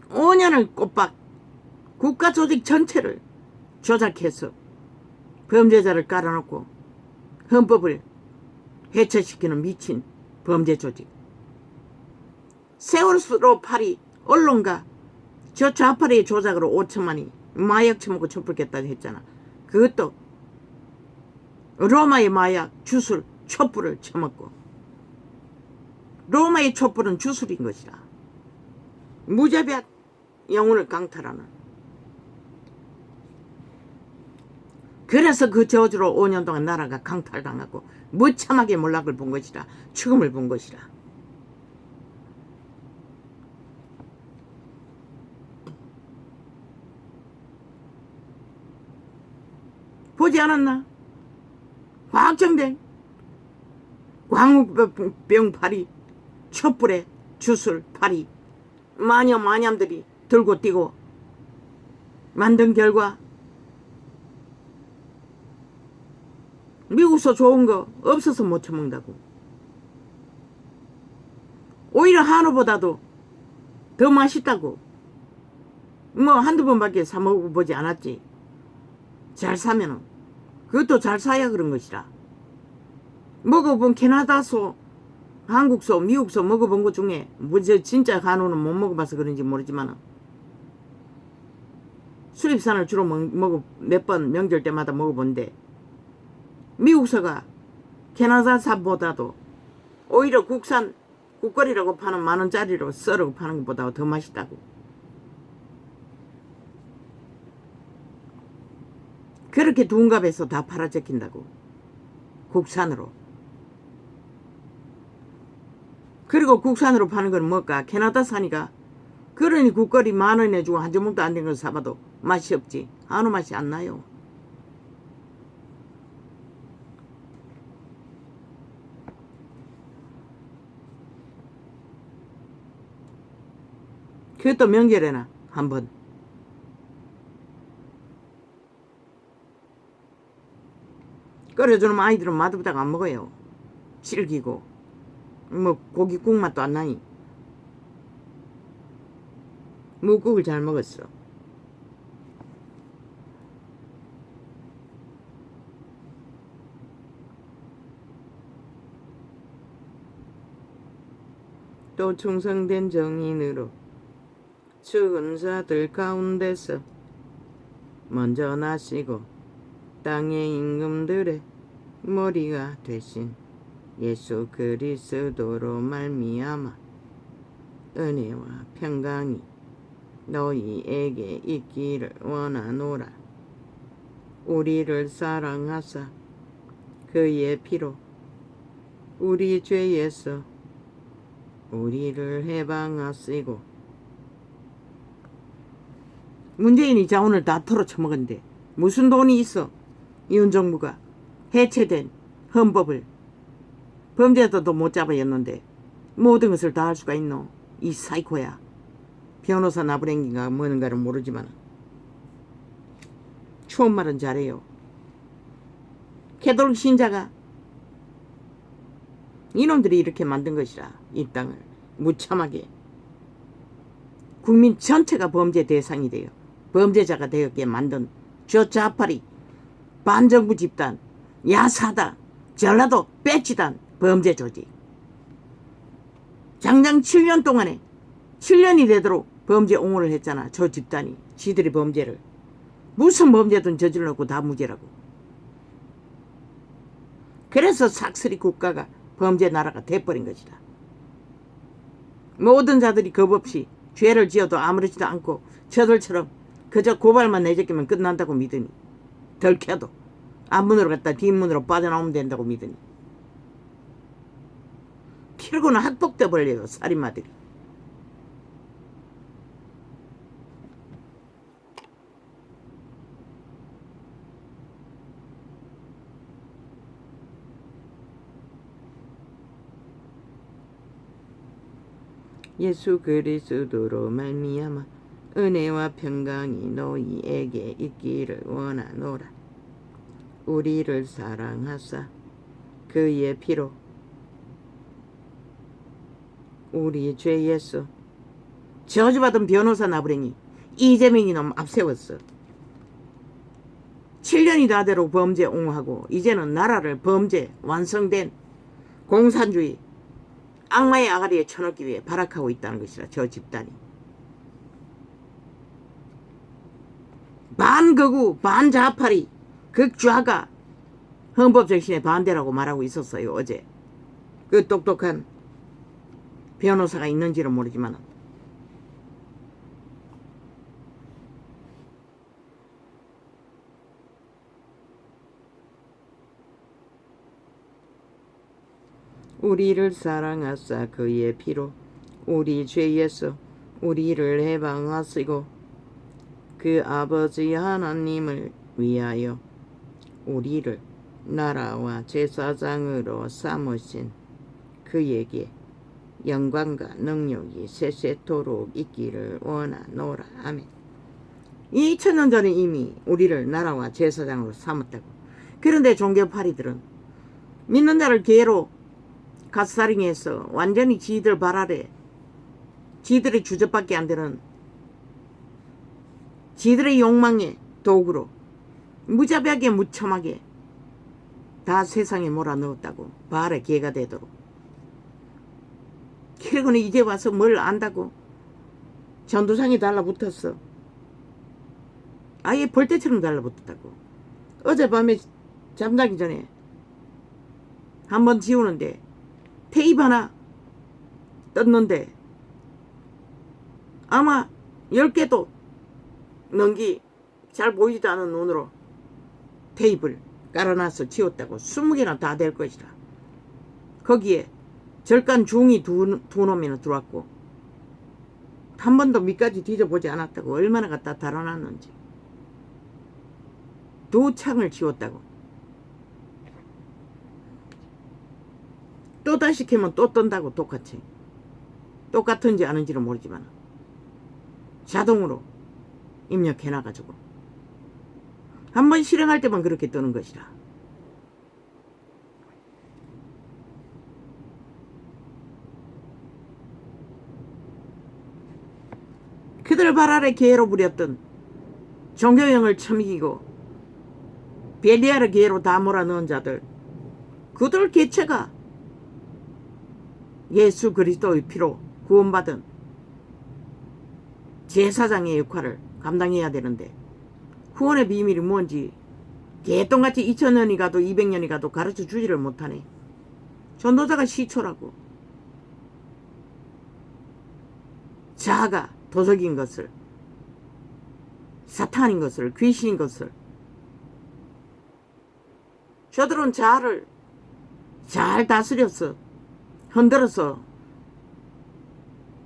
5년을 꼬박 국가 조직 전체를 조작해서 범죄자를 깔아놓고 헌법을 해체시키는 미친 범죄 조직. 세월호 파리 언론가 저 좌파리의 조작으로 5천만이 마약 처먹고 촛불 깼다고 했잖아. 그것도 로마의 마약 주술 촛불을 처먹고. 로마의 촛불은 주술인 것이라. 무자비한 영혼을 강탈하는. 그래서 그 저주로 5년 동안 나라가 강탈당하고 무참하게 몰락을 본 것이라. 죽음을 본 것이라. 보지 않았나? 확정된 광우병 파리, 촛불에 주술 파리, 마녀 마냠들이 들고 뛰고 만든 결과 미국서 좋은 거 없어서 못 처먹는다고. 오히려 한우보다도 더 맛있다고. 뭐 한두 번밖에 사 먹어보지 않았지. 잘 사면은 그것도 잘 사야 그런 것이라. 먹어본 캐나다소, 한국소, 미국소 먹어본 것 중에 뭐 진짜 한우는 못 먹어봐서 그런지 모르지만 수입산을 주로 몇 번 명절 때마다 먹어본데 미국서가 캐나다산보다도 오히려 국산 국거리라고 파는 10,000원짜리로 썰어 파는 것보다 더 맛있다고. 그렇게 둔갑해서 다 팔아제낀다고. 국산으로. 그리고 국산으로 파는 건 뭘까? 캐나다산이가. 그러니 국거리 10,000원 내주고 한 조목도 안 된 걸 사봐도 맛이 없지. 한우 맛이 안 나요. 그것도 명절에나 한번. 끓여주는 아이들은 맛없다고 안 먹어요. 질기고 뭐 고기 국맛도 안 나니. 묵국을 잘 먹었어. 또 충성된 정인으로 죽은 자들 가운데서 먼저 나시고 땅의 임금들의 머리가 되신 예수 그리스도로 말미암아 은혜와 평강이 너희에게 있기를 원하노라. 우리를 사랑하사 그의 피로 우리 죄에서 우리를 해방하시고. 문재인이 자원을 다 털어쳐먹었는데 무슨 돈이 있어? 이혼 정부가 해체된 헌법을 범죄자도 못 잡아였는데 모든 것을 다 할 수가 있노? 이 사이코야. 변호사 나부랭인가 뭐는가를 모르지만 추운 말은 잘해요. 캐톨릭 신자가 이놈들이 이렇게 만든 것이라. 이 땅을 무참하게 국민 전체가 범죄 대상이 되어 범죄자가 되었게 만든 저 좌파리 반정부 집단, 야사단, 전라도 빼치단 범죄 조직. 장장 7년 동안에 7년이 되도록 범죄 옹호를 했잖아. 저 집단이 지들의 범죄를. 무슨 범죄든 저질러놓고 다 무죄라고. 그래서 삭스리 국가가 범죄 나라가 돼버린 것이다. 모든 자들이 겁없이 죄를 지어도 아무렇지도 않고 저들처럼 그저 고발만 내제끼면 끝난다고 믿으니, 덜켜도 앞문으로 갔다 뒷문으로 빠져나오면 된다고 믿으니 피르고는 학폭돼 버려요. 살인마들이. 예수 그리스도로 말미암아 은혜와 평강이 너희에게 있기를 원하노라. 우리를 사랑하사 그의 피로 우리 죄 예수 저주받은 변호사 나부랭이 이재명이 놈 앞세웠어. 7년이 다대로 범죄 옹호하고 이제는 나라를 범죄 완성된 공산주의 악마의 아가리에 쳐넣기 위해 발악하고 있다는 것이라. 저 집단이 반극우 반자파리 극좌가 헌법정신에 반대라고 말하고 있었어요. 어제 그 똑똑한 변호사가 있는지는 모르지만 우리를 사랑하사 그의 피로 우리 죄에서 우리를 해방하시고 그 아버지 하나님을 위하여 우리를 나라와 제사장으로 삼으신 그에게 영광과 능력이 세세토록 있기를 원하노라. 아멘. 2000년 전에 이미 우리를 나라와 제사장으로 삼았다고. 그런데 종교파리들은 믿는 자를 개로 가스사링해서 완전히 지들 발 아래 지들의 주접밖에 안 되는 지들의 욕망의 도구로 무자비하게 무참하게 다 세상에 몰아넣었다고. 발에 개가 되도록. 그리고는 이제 와서 뭘 안다고 전두상이 달라붙었어. 아예 벌떼처럼 달라붙었다고. 어젯밤에 잠자기 전에 한번 지우는데 테이프 하나 떴는데 아마 10개도 넘기 잘 보이지도 않은 눈으로 테이프를 깔아놔서 지웠다고. 20개나 다 될 것이라. 거기에 절간 중이 두 놈이나 들어왔고 한 번도 밑까지 뒤져보지 않았다고. 얼마나 갖다 달아놨는지. 2창을 지웠다고. 또 다시 캐면 또 뜬다고. 똑같이. 똑같은지 아는지는 모르지만 자동으로 입력해놔가지고 한번 실행할 때만 그렇게 뜨는 것이라. 그들 발 아래 개로 부렸던 종교형을 처먹이고 벨리아르 개로 다 몰아넣은 자들, 그들 개체가 예수 그리스도의 피로 구원받은 제사장의 역할을 감당해야 되는데 구원의 비밀이 뭔지 개똥같이 2000년이 가도 200년이 가도 가르쳐 주지를 못하네. 전도자가 시초라고. 자아가 도적인 것을, 사탄인 것을, 귀신인 것을. 저들은 자아를 잘 다스렸어. 흔들어서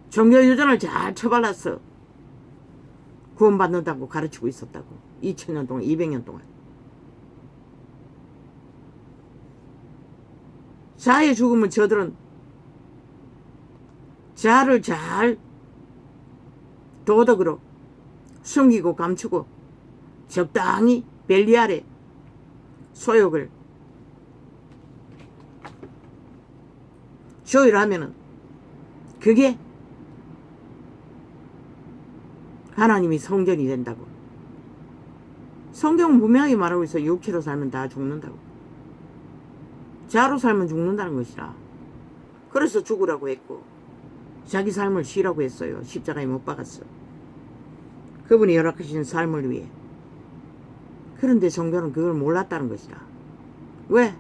종교유전을 잘 처발랐어. 구원받는다고 가르치고 있었다고. 2000년 동안, 200년 동안. 자아의 죽음은 저들은 자아를 잘 도덕으로 숨기고 감추고 적당히 벨리알의 소욕을 조율하면은 그게 하나님이 성전이 된다고. 성경은 분명하게 말하고 있어. 육체로 살면 다 죽는다고. 자로 살면 죽는다는 것이라. 그래서 죽으라고 했고 자기 삶을 쉬라고 했어요. 십자가에 못 박았어. 그분이 허락하신 삶을 위해. 그런데 종교는 그걸 몰랐다는 것이라. 왜?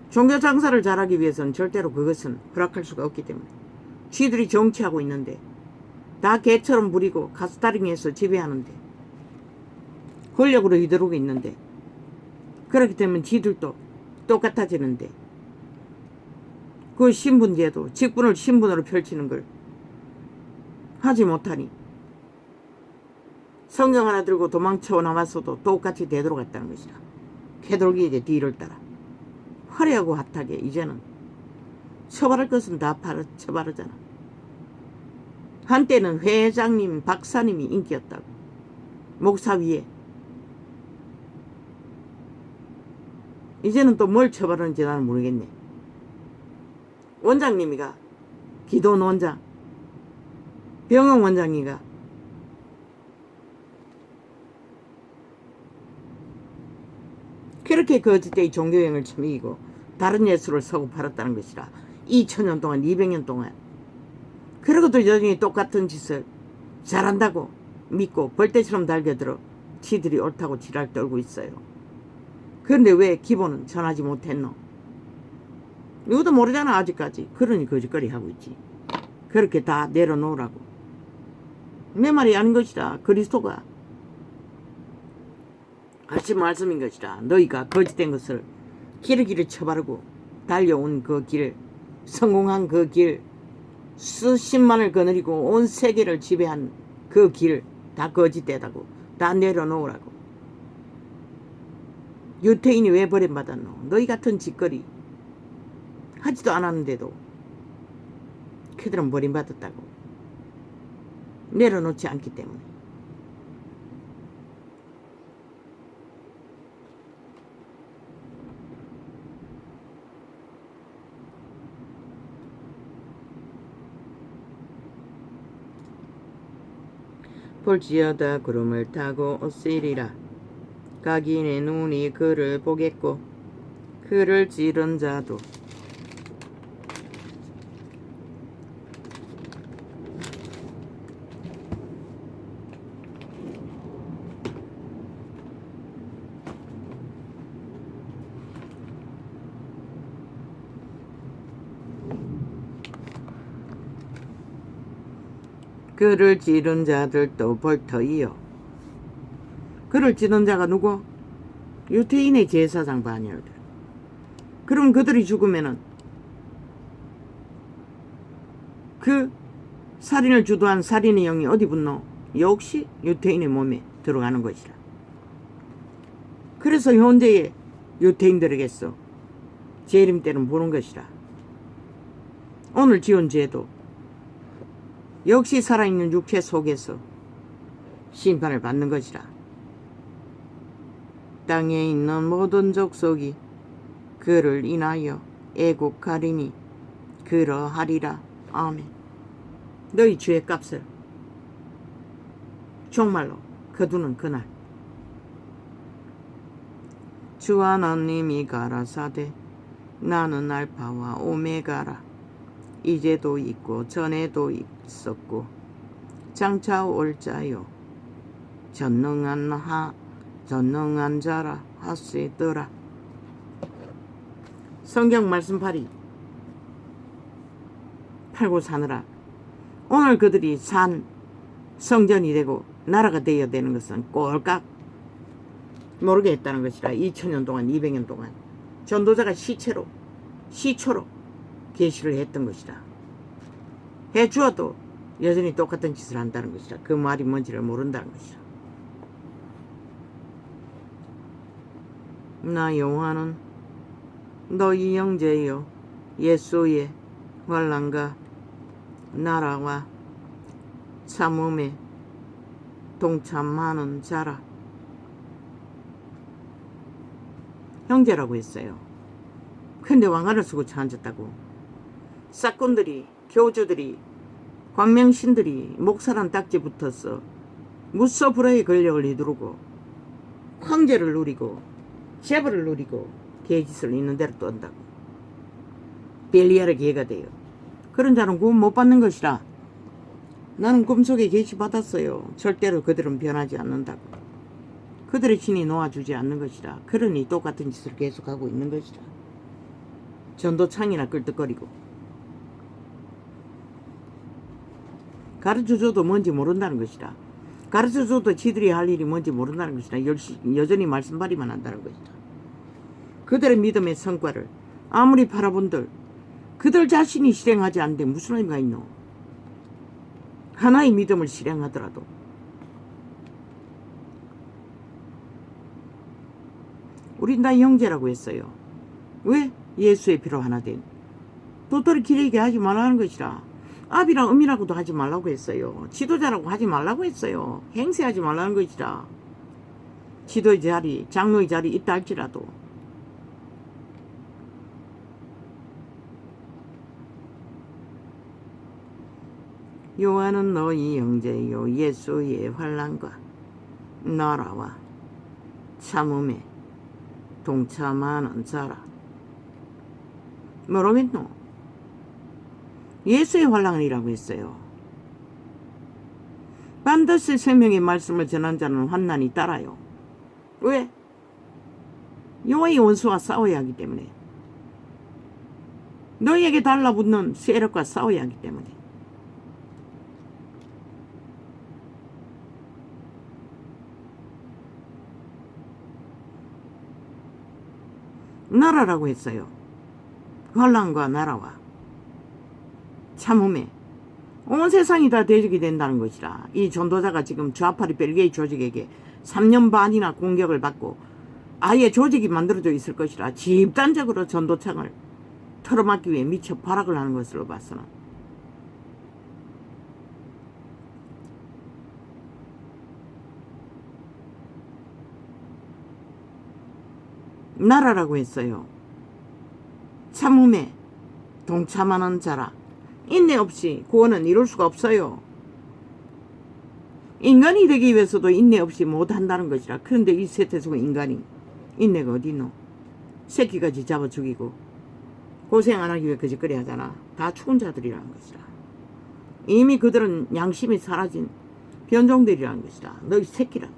종교 장사를 잘하기 위해서는 절대로 그것은 허락할 수가 없기 때문에. 쥐들이 정치하고 있는데 다 개처럼 부리고 가스타링해서 지배하는데 권력으로 휘두르고 있는데 그렇기 때문에 쥐들도 똑같아지는데 그 신분제도 직분을 신분으로 펼치는 걸 하지 못하니 성경 하나 들고 도망쳐 나왔어도 똑같이 되돌아갔다는 것이라. 개돌기 이제 뒤를 따라 화려하고 핫하게 이제는 처벌할 것은 다 처벌하잖아. 한때는 회장님, 박사님이 인기였다고. 목사 위에. 이제는 또 뭘 처벌하는지 나는 모르겠네. 원장님이가, 기도원 원장, 병원 원장이가 그렇게 거짓되이 종교행을 처먹이고 다른 예수를 사고 팔았다는 것이라. 2000년 동안, 200년 동안. 그러고도 여전히 똑같은 짓을 잘한다고 믿고 벌떼처럼 달겨들어 지들이 옳다고 지랄 떨고 있어요. 그런데 왜 기본은 전하지 못했노? 누구도 모르잖아 아직까지. 그러니 거짓거리 하고 있지. 그렇게 다 내려놓으라고. 내 말이 아닌 것이다. 그리스도가 하신 말씀인 것이다. 너희가 거짓된 것을 기르기를 쳐바르고 달려온 그 길, 성공한 그 길, 수십만을 거느리고 온 세계를 지배한 그 길 다 거짓되다고. 다 내려놓으라고. 유태인이 왜 버림받았노? 너희 같은 짓거리 하지도 않았는데도 그들은 버림받았다고. 내려놓지 않기 때문에. 볼지어다 구름을 타고 오시리라. 각인의 눈이 그를 보겠고 그를 찌른 자도 그를 찌른 자들도 볼터이요. 그를 찌른 자가 누구? 유태인의 제사장 반열들. 그럼 그들이 죽으면은 그 살인을 주도한 살인의 영이 어디 붙노? 역시 유태인의 몸에 들어가는 것이라. 그래서 현재의 유태인들에게서 재림 때는 보는 것이라. 오늘 지은 죄도 역시 살아있는 육체 속에서 심판을 받는 것이라. 땅에 있는 모든 족속이 그를 인하여 애곡하리니 그러하리라. 아멘. 너희 죄의 값을 정말로 거두는 그날. 주 하나님이 가라사대 나는 알파와 오메가라. 이제도 있고 전에도 있었고 장차 올 자요 전능한 자라 하시더라. 성경 말씀 팔고 사느라 오늘 그들이 산 성전이 되고 나라가 되어야 되는 것은 꼴깍 모르게 했다는 것이라. 2000년 동안, 200년 동안 전도자가 시초로 계시를 했던 것이라. 해주어도 여전히 똑같은 짓을 한다는 것이라. 그 말이 뭔지를 모른다는 것이라. 나 요한은 너희 형제여 예수의 환난과 나라와 참음에 동참하는 자라. 형제라고 했어요. 근데 왕관을 쓰고 차 앉았다고. 싹꾼들이, 교주들이, 광명신들이 목사란 딱지 붙어서 무소불화의 권력을 휘두르고 황제를 누리고 재벌을 누리고 개짓을 있는 대로 떤다고. 벨리알의 개가 돼요. 그런 자는 구원 못 받는 것이라. 나는 꿈속에 계시 받았어요. 절대로 그들은 변하지 않는다고. 그들의 신이 놓아주지 않는 것이라. 그러니 똑같은 짓을 계속하고 있는 것이라. 전도창이나 끌떡거리고 가르쳐줘도 뭔지 모른다는 것이라. 가르쳐줘도 지들이 할 일이 뭔지 모른다는 것이라. 여전히 말씀발이만 한다는 것이라. 그들의 믿음의 성과를 아무리 바라본들 그들 자신이 실행하지 않는데 무슨 의미가 있노? 하나의 믿음을 실행하더라도 우린 다 형제라고 했어요. 왜? 예수의 피로 하나 된 도토리 기레게 하지 말라는 것이라. 아비랑 음이라고도 하지 말라고 했어요. 지도자라고 하지 말라고 했어요. 행세하지 말라는 것이라. 지도의 자리, 장로의 자리 있다 할지라도. 요한은 너희 형제요 예수의 환난과 나라와 참음에 동참하는 자라. 뭐라겠노? 예수의 환난이라고 했어요. 반드시 생명의 말씀을 전한 자는 환난이 따라요. 왜? 여호와의 원수와 싸워야 하기 때문에. 너희에게 달라붙는 세력과 싸워야 하기 때문에. 나라라고 했어요. 환난과 나라와 참음에 온 세상이 다 대적이 된다는 것이라. 이 전도자가 지금 좌파리 벨기에 조직에게 3년 반이나 공격을 받고 아예 조직이 만들어져 있을 것이라. 집단적으로 전도창을 털어막기 위해 미처 발악을 하는 것으로 봐서는. 나라라고 했어요. 참음에 동참하는 자라. 인내 없이 구원은 이룰 수가 없어요. 인간이 되기 위해서도 인내 없이 못한다는 것이라. 그런데 이 세태 속의 인간이 인내가 어디 있노? 새끼까지 잡아 죽이고 고생 안 하기 위해 거짓거리 하잖아. 다 죽은 자들이라는 것이라. 이미 그들은 양심이 사라진 변종들이라는 것이라. 너희 새끼라도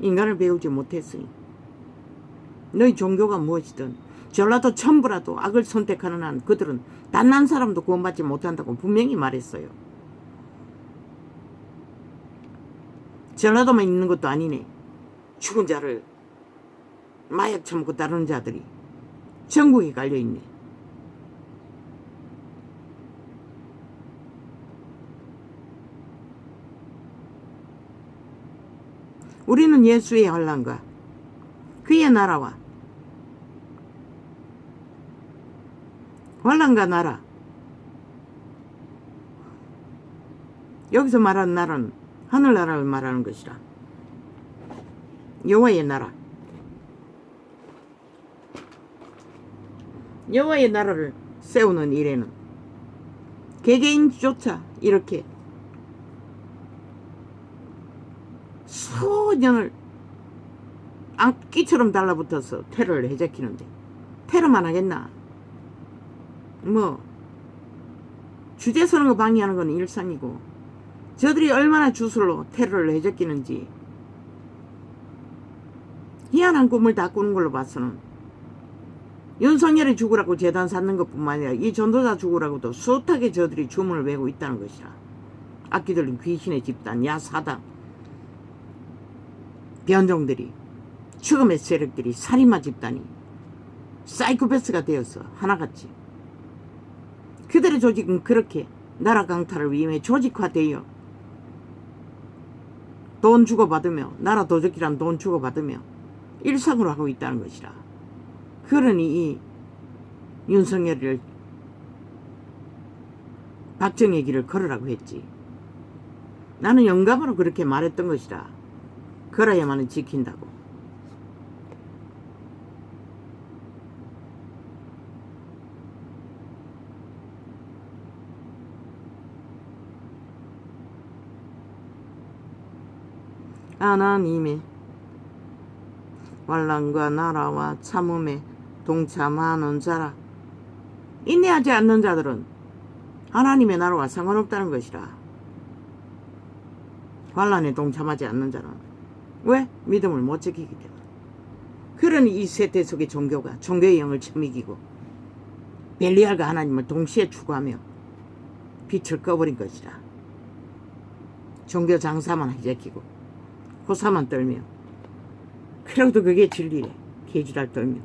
인간을 배우지 못했으니 너희 종교가 무엇이든 전라도 천부라도 악을 선택하는 한 그들은 단 한 사람도 구원받지 못한다고 분명히 말했어요. 전라도만 있는 것도 아니네. 죽은 자를 마약 처먹고 다루는 자들이 전국에 깔려있네. 우리는 예수의 환난과 그의 나라와 환난과 나라. 여기서 말하는 나라는 하늘나라를 말하는 것이라. 여호와의 나라. 여호와의 나라를 세우는 일에는 개개인조차 이렇게 수년을 악기처럼 달라붙어서 테러를 해제키는데 테러만 하겠나? 뭐 주제 서는 거 방해하는 건 일상이고 저들이 얼마나 주술로 테러를 해제키는지 희한한 꿈을 다 꾸는 걸로 봐서는 윤석열이 죽으라고 재단 쌓는 것뿐만 아니라 이 전도자 죽으라고도 숱하게 저들이 주문을 외고 있다는 것이라. 악기들은 귀신의 집단, 야사당, 변종들이, 죽음의 세력들이, 살인마 집단이 사이코패스가 되어서 하나같이 그들의 조직은 그렇게 나라 강탈을 위해 조직화되어 돈 주고받으며 나라 도적이란 돈 주고받으며 일상으로 하고 있다는 것이라. 그러니 이 윤석열을 박정희 길을 걸으라고 했지. 나는 영감으로 그렇게 말했던 것이라. 걸어야만은 지킨다고. 하나님의 환난과 나라와 참음에 동참하는 자라. 인내하지 않는 자들은 하나님의 나라와 상관없다는 것이라. 환난에 동참하지 않는 자는 왜? 믿음을 못 지키기 때문에. 그러니 이 세대 속의 종교가 종교의 영을 처미기고 벨리알과 하나님을 동시에 추구하며 빛을 꺼버린 것이라. 종교 장사만 해제키고 호사만 떨며 그래도 그게 진리래. 개지랄 떨며.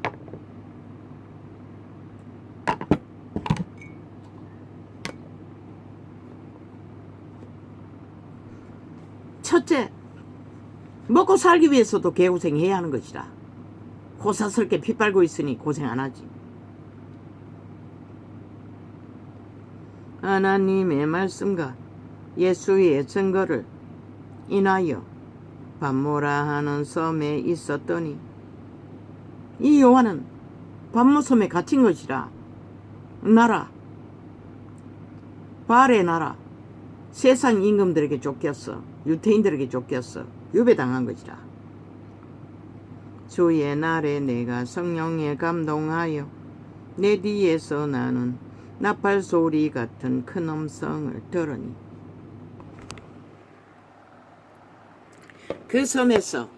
첫째, 먹고 살기 위해서도 개고생해야 하는 것이라. 호사스럽게 피 빨고 있으니 고생 안 하지. 하나님의 말씀과 예수의 증거를 인하여 반모라 하는 섬에 있었더니 이 요한은 반모섬에 갇힌 것이라. 나라, 발의 나라, 세상 임금들에게 쫓겼어. 유태인들에게 쫓겼어. 유배당한 것이라. 주의 날에 내가 성령에 감동하여 내 뒤에서 나는 나팔 소리 같은 큰 음성을 들으니 그 섬에서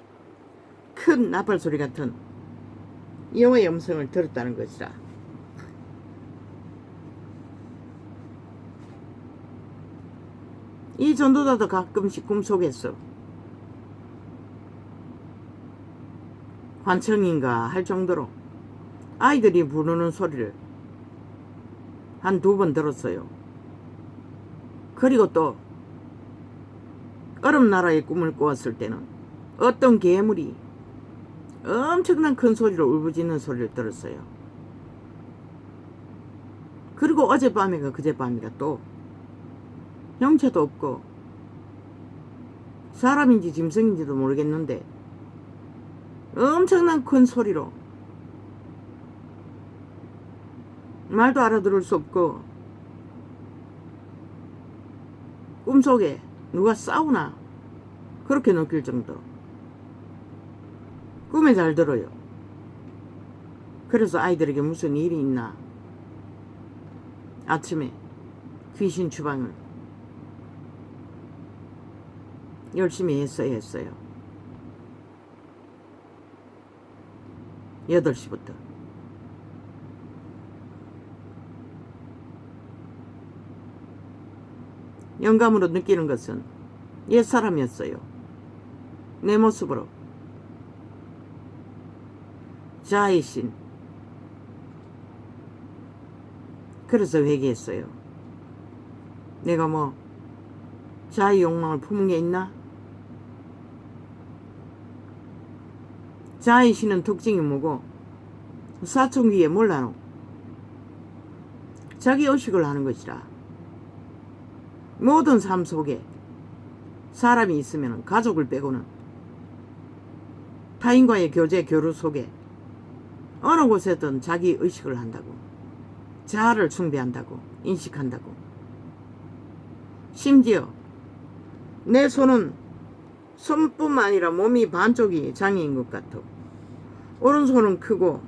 큰 나팔 소리 같은 여호와의 음성을 들었다는 것이라. 이 전도자도 가끔씩 꿈속에서 환청인가 할 정도로 아이들이 부르는 소리를 한 2번 들었어요. 그리고 또 얼음나라의 꿈을 꾸었을 때는 어떤 괴물이 엄청난 큰 소리로 울부짖는 소리를 들었어요. 그리고 어젯밤인가 그젯밤인가 또 형체도 없고 사람인지 짐승인지도 모르겠는데 엄청난 큰 소리로 말도 알아들을 수 없고 꿈속에 누가 싸우나 그렇게 느낄 정도로 꿈에 잘 들어요. 그래서 아이들에게 무슨 일이 있나 아침에 귀신 추방을 열심히 했어요. 8시부터. 영감으로 느끼는 것은 옛사람이었어요. 내 모습으로 자아의 신. 그래서 회개했어요. 내가 뭐 자아의 욕망을 품은 게 있나? 자아의 신은 특징이 뭐고 사춘기에 몰라노? 자기 의식을 하는 것이라. 모든 삶 속에 사람이 있으면 가족을 빼고는 타인과의 교제 교류 속에 어느 곳에든 자기 의식을 한다고, 자아를 숭배한다고, 인식한다고. 심지어 내 손은 손뿐만 아니라 몸이 반쪽이 장애인 것 같아. 오른손은 크고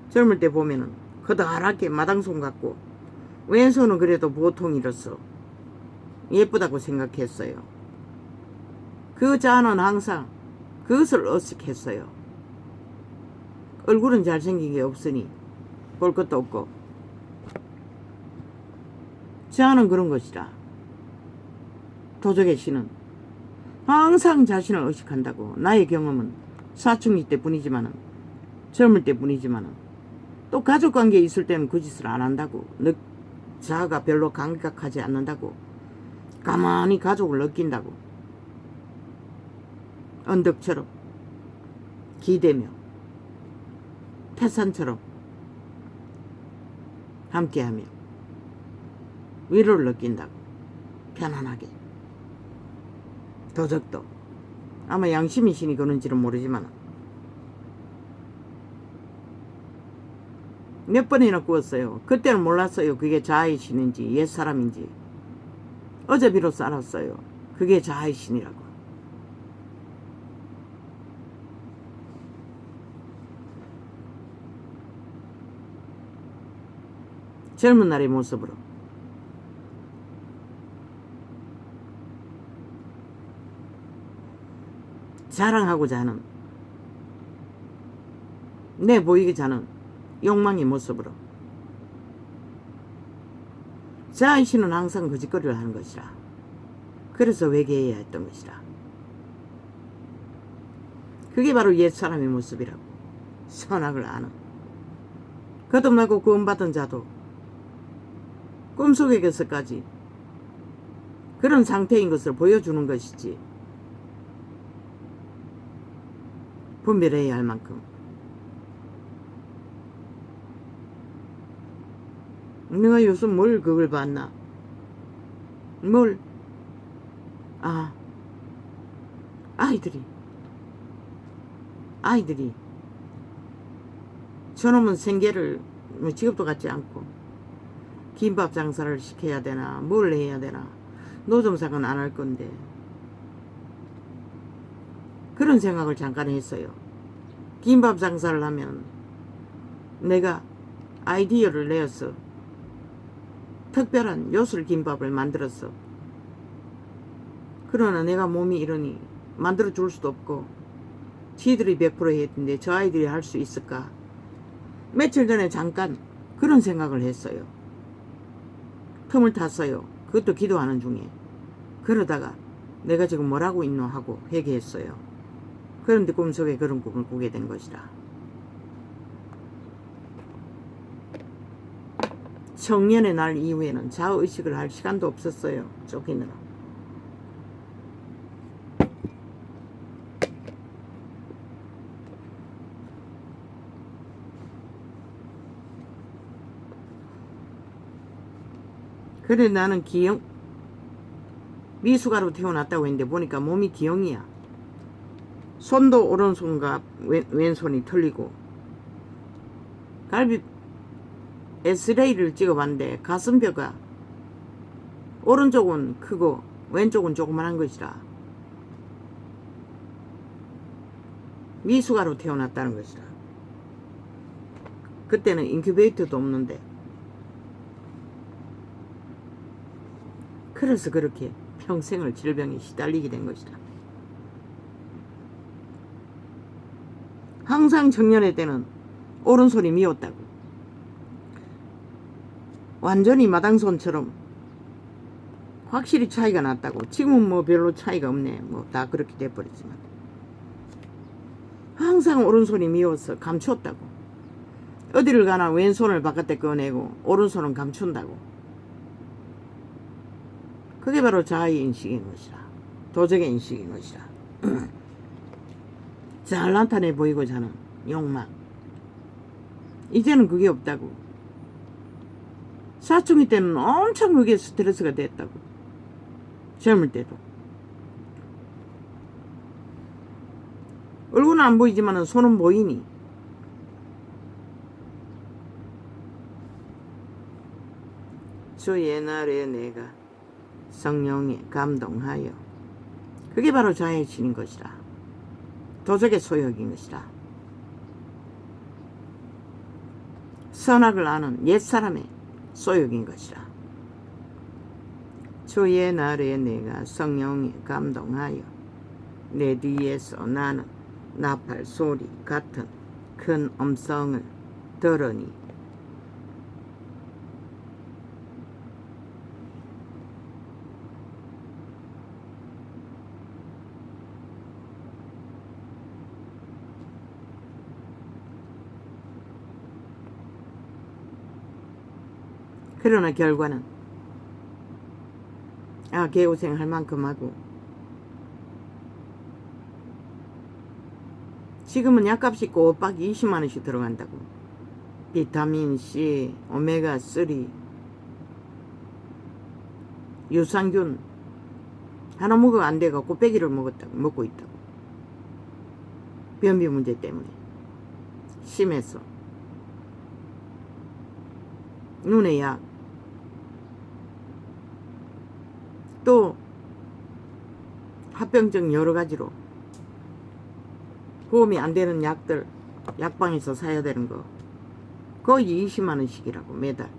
젊을 때 보면은 커다랗게 마당손 같고 왼손은 그래도 보통이로서 예쁘다고 생각했어요. 그 자아는 항상 그것을 의식했어요. 얼굴은 잘생긴 게 없으니 볼 것도 없고 자아는 그런 것이라. 도적의 신은 항상 자신을 의식한다고. 나의 경험은 사춘기 때뿐이지만은 젊을 때뿐이지만은 또 가족관계에 있을 때는 그 짓을 안 한다고. 자아가 별로 감각하지 않는다고. 가만히 가족을 느낀다고. 언덕처럼 기대며 태산처럼 함께하며 위로를 느낀다고. 편안하게. 도적도 아마 양심의 신이 그런지는 모르지만 몇 번이나 꾸었어요. 그때는 몰랐어요. 그게 자아의 신인지 옛사람인지. 어제 비로소 알았어요. 그게 자아의 신이라고. 젊은 날의 모습으로 자랑하고자 하는, 내 보이고자 하는 욕망의 모습으로. 자아의 신은 항상 거짓거리를 하는 것이라. 그래서 회개해야 했던 것이라. 그게 바로 옛사람의 모습이라고. 선악을 아는. 거듭나고 구원받은 자도 꿈속에서까지 그런 상태인 것을 보여주는 것이지. 분별해야 할 만큼. 내가 요즘 뭘 그걸 봤나? 뭘? 아, 아이들이 저놈은 생계를 뭐 직업도 갖지 않고 김밥 장사를 시켜야 되나 뭘 해야 되나 노점상은 안 할 건데 그런 생각을 잠깐 했어요. 김밥 장사를 하면 내가 아이디어를 내어서 특별한 요술 김밥을 만들었어. 그러나 내가 몸이 이러니 만들어 줄 수도 없고 지들이 100% 했는데 저 아이들이 할 수 있을까? 며칠 전에 잠깐 그런 생각을 했어요. 틈을 탔어요. 그것도 기도하는 중에. 그러다가 내가 지금 뭘 하고 있노 하고 회개했어요. 그런데 꿈속에 그런 꿈을 꾸게 된 것이라. 청년의 날 이후에는 자의식을 할 시간도 없었어요. 쫓기느라. 그래 나는 기형 미숙아로 태어났다고 했는데 보니까 몸이 기형이야. 손도 오른손과 왼손이 틀리고 갈비 엑스레이를 찍어봤는데 가슴뼈가 오른쪽은 크고 왼쪽은 조그만한 것이라 미숙아로 태어났다는 것이라. 그때는 인큐베이터도 없는데 그래서 그렇게 평생을 질병에 시달리게 된 것이다. 항상 청년의 때는 오른손이 미웠다고. 완전히 마당손처럼 확실히 차이가 났다고. 지금은 뭐 별로 차이가 없네. 뭐 다 그렇게 돼버렸지만 항상 오른손이 미워서 감추었다고. 어디를 가나 왼손을 바깥에 꺼내고 오른손은 감춘다고. 그게 바로 자아인식인 것이라. 도적의 인식인 것이라. 잘 나타내 보이고자 하는 욕망. 이제는 그게 없다고. 사춘기 때는 엄청 그게 스트레스가 됐다고. 젊을 때도. 얼굴은 안 보이지만 손은 보이니. 저 옛날에 내가 성령에 감동하여 그게 바로 자애신인 것이라. 도적의 소욕인 것이라. 선악을 아는 옛사람의 소욕인 것이라. 저 옛날에 내가 성령에 감동하여 내 뒤에서 나는 나팔 소리 같은 큰 음성을 들으니 그러나 결과는 개고생 할 만큼 하고 지금은 약값이 꼬박 20만원씩 들어간다고. 비타민C, 오메가3, 유산균 하나 먹어 안 돼갖고 빼기를 먹고 있다고. 변비 문제 때문에 심해서. 눈의 약, 또 합병증 여러 가지로 보험이 안 되는 약들 약방에서 사야 되는 거 거의 20만원씩이라고 매달.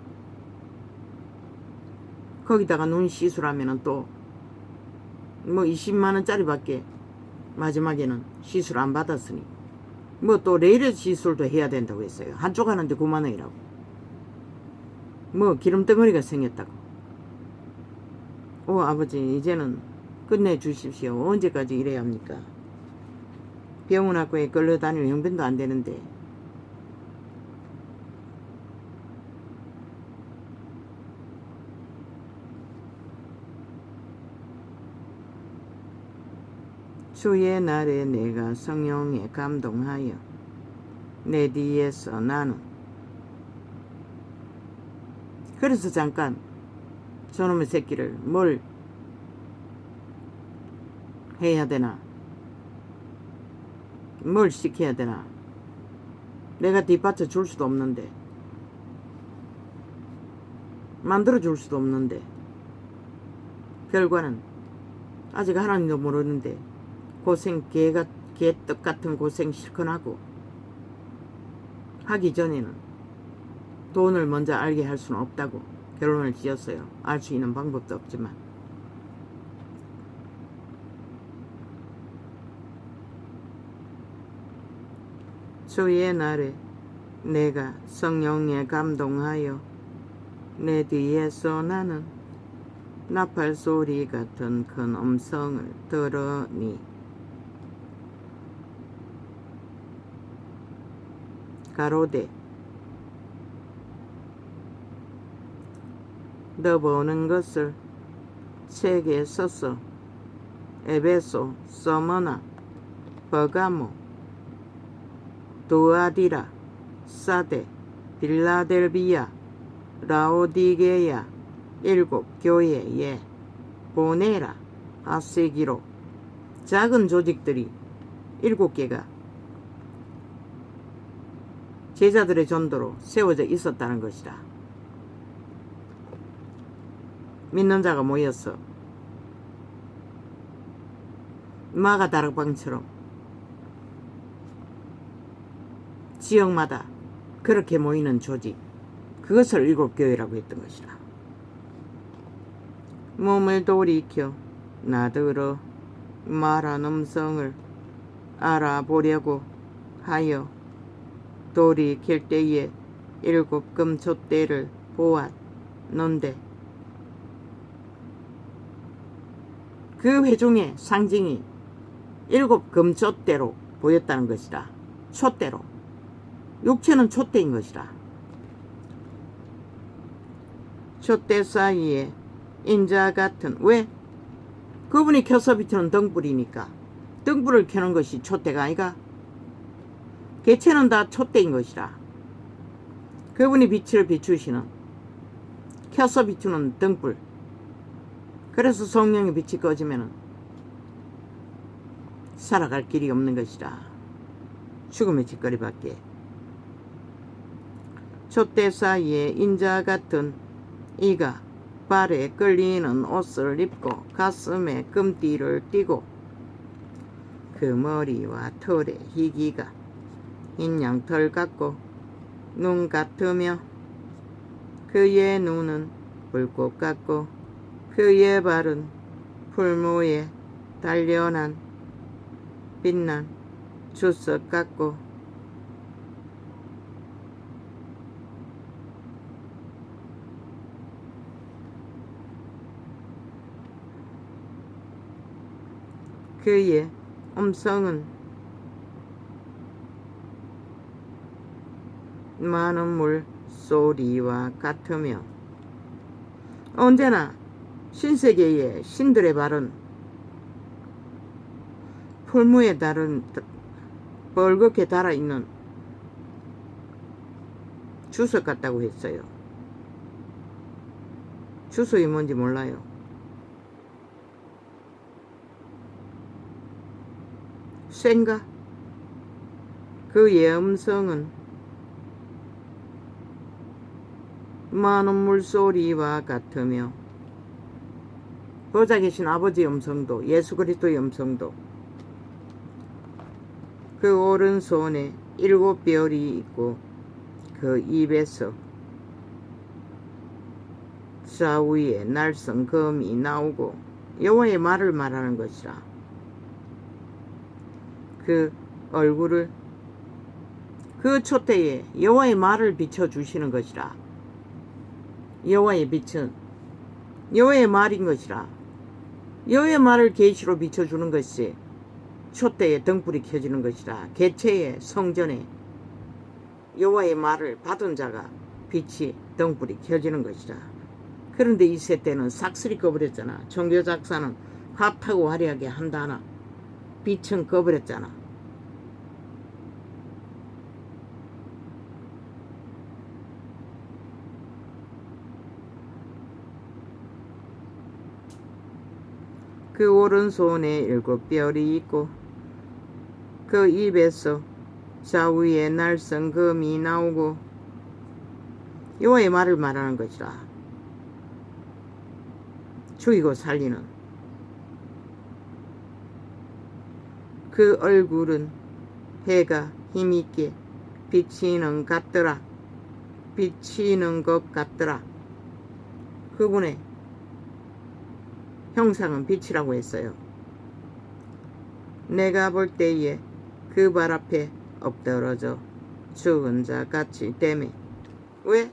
거기다가 눈 시술하면은 또 뭐 20만원짜리 밖에 마지막에는 시술 안 받았으니 뭐 또 레이저 시술도 해야 된다고 했어요. 한쪽 하는데 9만원이라고. 뭐 기름덩어리가 생겼다고. 아버지 이제는 끝내주십시오. 언제까지 이래야 합니까? 병원 학교에 끌려다니면 형편도 안 되는데. 주의 날에 내가 성령에 감동하여 내 뒤에서 나는 그래서 잠깐 저놈의 새끼를 뭘 해야 되나, 뭘 시켜야 되나, 내가 뒷받쳐 줄 수도 없는데, 만들어 줄 수도 없는데, 결과는 아직 하나님도 모르는데 고생, 개떡 같은 고생 실컷 하고, 하기 전에는 돈을 먼저 알게 할 수는 없다고 결론을 지었어요. 알 수 있는 방법도 없지만. 주의 날에 내가 성령에 감동하여 내 뒤에서 나는 나팔 소리 같은 큰 음성을 들으니 가로되 너 보는 것을 책에 써서 에베소, 서머나, 버가모, 두아디라, 사데, 빌라델비아, 라오디게야 일곱 교회에 보내라 하시기로. 작은 조직들이 7개가 제자들의 전도로 세워져 있었다는 것이다. 믿는 자가 모여서 마가다락방처럼 지역마다 그렇게 모이는 조직, 그것을 7교회라고 했던 것이다. 몸을 돌이켜 나더러 말한 음성을 알아보려고 하여 돌이킬 때에 7 금촛대를 보았는데 그 회중의 상징이 7 금촛대로 보였다는 것이다. 촛대로. 육체는 촛대인 것이다. 촛대 사이에 인자 같은, 왜? 그분이 켜서 비추는 등불이니까 등불을 켜는 것이 촛대가 아니가? 개체는 다 촛대인 것이다. 그분이 빛을 비추시는, 켜서 비추는 등불. 그래서 성령의 빛이 꺼지면 살아갈 길이 없는 것이다. 죽음의 짓거리밖에. 촛대 사이에 인자 같은 이가 발에 끌리는 옷을 입고 가슴에 금띠를 띠고 그 머리와 털에 희기가 흰 양털 같고 눈 같으며 그의 눈은 불꽃 같고 그의 발은 풀무에 단련한 빛난 주석 같고 그의 음성은 많은 물 소리와 같으며. 언제나 신세계의 신들의 발은 풀무에 달은 벌겋게 달아있는 주석 같다고 했어요. 주석이 뭔지 몰라요. 쇠인가? 그의 음성은 많은 물소리와 같으며 보좌 계신 아버지의 음성도, 예수 그리스도의 음성도, 그 오른손에 7별이 있고 그 입에서 좌우에 날선 검이 나오고 여호와의 말을 말하는 것이라. 그 얼굴을, 그 촛대에 여호와의 말을 비춰주시는 것이라. 여호와의 빛은 여호와의 말인 것이라. 여호와의 말을 계시로 비춰주는 것이 촛대에 등불이 켜지는 것이라. 개체의 성전에 여호와의 말을 받은 자가 빛이, 등불이 켜지는 것이라. 그런데 이 세대는 싹쓸이 꺼버렸잖아. 종교작사는 핫하고 화려하게 한다 하나 빛은 꺼버렸잖아. 그 오른손에 7뼈리 있고 그 입에서 좌우에 날선 금이 나오고 여호와의 말을 말하는 것이라. 죽이고 살리는 그 얼굴은 해가 힘있게 비치는 것 같더라. 그분의 형상은 빛이라고 했어요. 내가 볼 때에 그 발 앞에 엎드러져 죽은 자 같이 되매. 왜?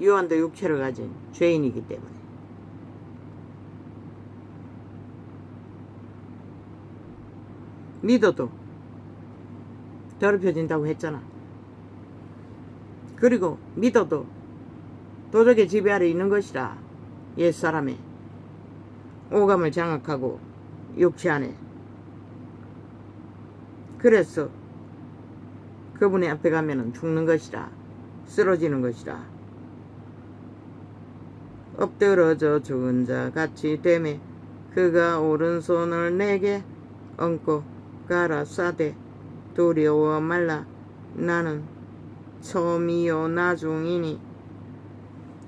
요한도 육체를 가진 죄인이기 때문에. 믿어도 더럽혀진다고 했잖아. 그리고 믿어도 도적의 지배 아래 있는 것이라. 옛사람의 오감을 장악하고 육체 안에. 그래서 그분의 앞에 가면은 죽는 것이라. 쓰러지는 것이라. 엎드러져 죽은 자 같이 되매 그가 오른손을 내게 얹고 가라사대 두려워 말라. 나는 처음이요 나중이니.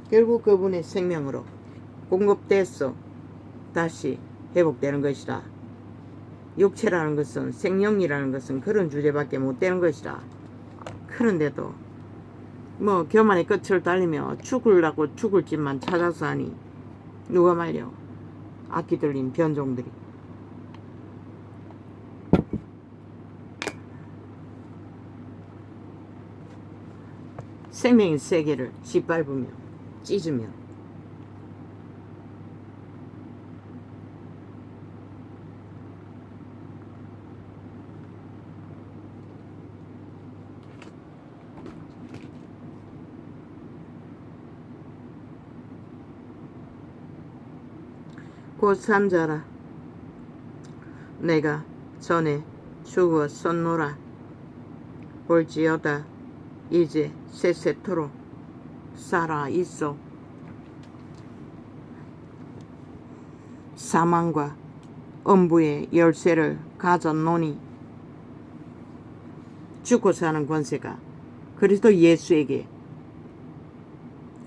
결국 그분의 생명으로 공급돼서 다시 회복되는 것이라. 육체라는 것은, 생명이라는 것은 그런 주제밖에 못 되는 것이라. 그런데도 뭐 교만의 끝을 달리며 죽으려고 죽을 짓만 찾아서 하니 누가 말려. 악기 들린 변종들이. 생명의 세계를 짓밟으며 찢으며 곧 산자라. 내가 전에 죽었었노라. 볼지어다 이제 세세토록 살아 있어. 사망과 엄부의 열쇠를 가졌노니. 죽고 사는 권세가 그리스도 예수에게,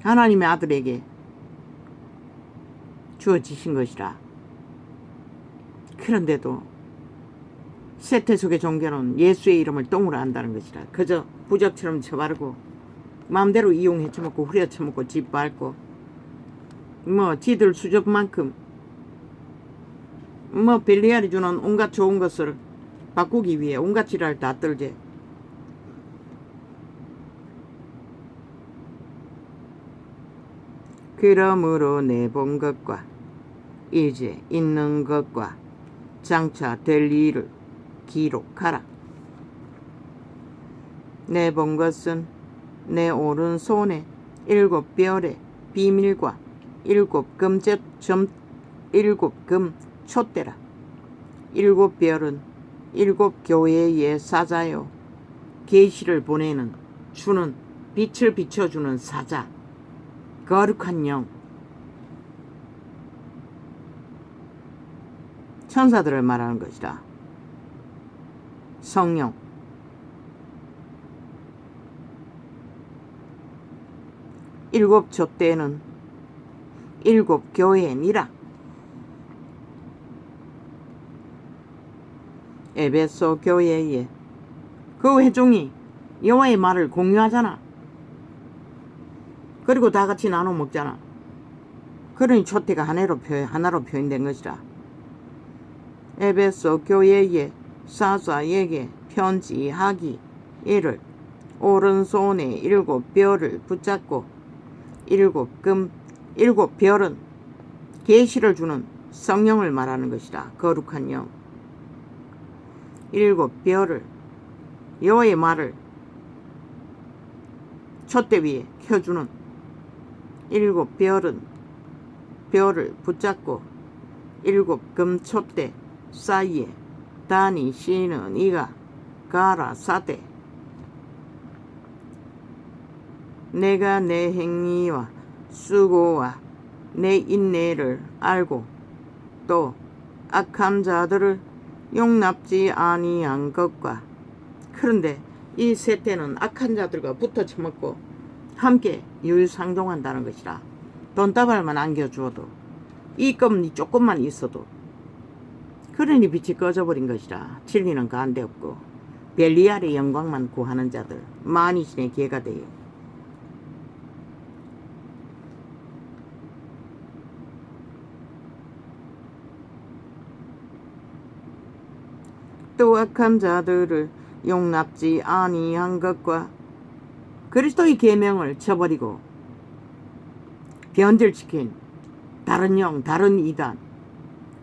하나님의 아들에게 주어지신 것이라. 그런데도 세태 속의 종교는 예수의 이름을 똥으로 안다는 것이라. 그저 부적처럼 쳐바르고 마음대로 이용해 처먹고 후려 처먹고 짓밟고 뭐 지들 수줍만큼 뭐 벨리알이 주는 온갖 좋은 것을 바꾸기 위해 온갖 지랄 다 떨제. 그러므로 내본 것과 이제 있는 것과 장차 될 일을 기록하라. 내본 것은 내 오른손에 7별의 비밀과 7금 촛대라. 7별은 7교회의 사자요, 계시를 보내는, 주는, 빛을 비춰주는 사자, 거룩한 영, 천사들을 말하는 것이다. 성령, 일곱 촛대는 7교회니라. 에베소 교회에 그 회중이 여호와의 말을 공유하잖아. 그리고 다 같이 나눠 먹잖아. 그러니 촛대가 하나로 표현된 것이라. 에베소 교회의 사자에게 편지하기 이를 오른손에 7별을 붙잡고 7별은 계시를 주는 성령을 말하는 것이라. 거룩한 영. 7별을, 여호와의 말을 촛대 위에 켜주는 7별은 별을 붙잡고 7금 촛대 사이에 다니시는 이가 가라사대. 내가 내 행위와 수고와 내 인내를 알고 또 악한 자들을 용납지 아니한 것과. 그런데 이 세태는 악한 자들과 붙어 처먹고 함께 유유상종한다는 것이라. 돈다발만 안겨주어도 이금이 조금만 있어도 그러니 빛이 꺼져버린 것이라. 진리는 간데없고 벨리알의 영광만 구하는 자들 만이신의 계가 되어 또 악한 자들을 용납지 아니한 것과 그리스도의 계명을 저버리고 변질시킨 다른 영, 다른 이단,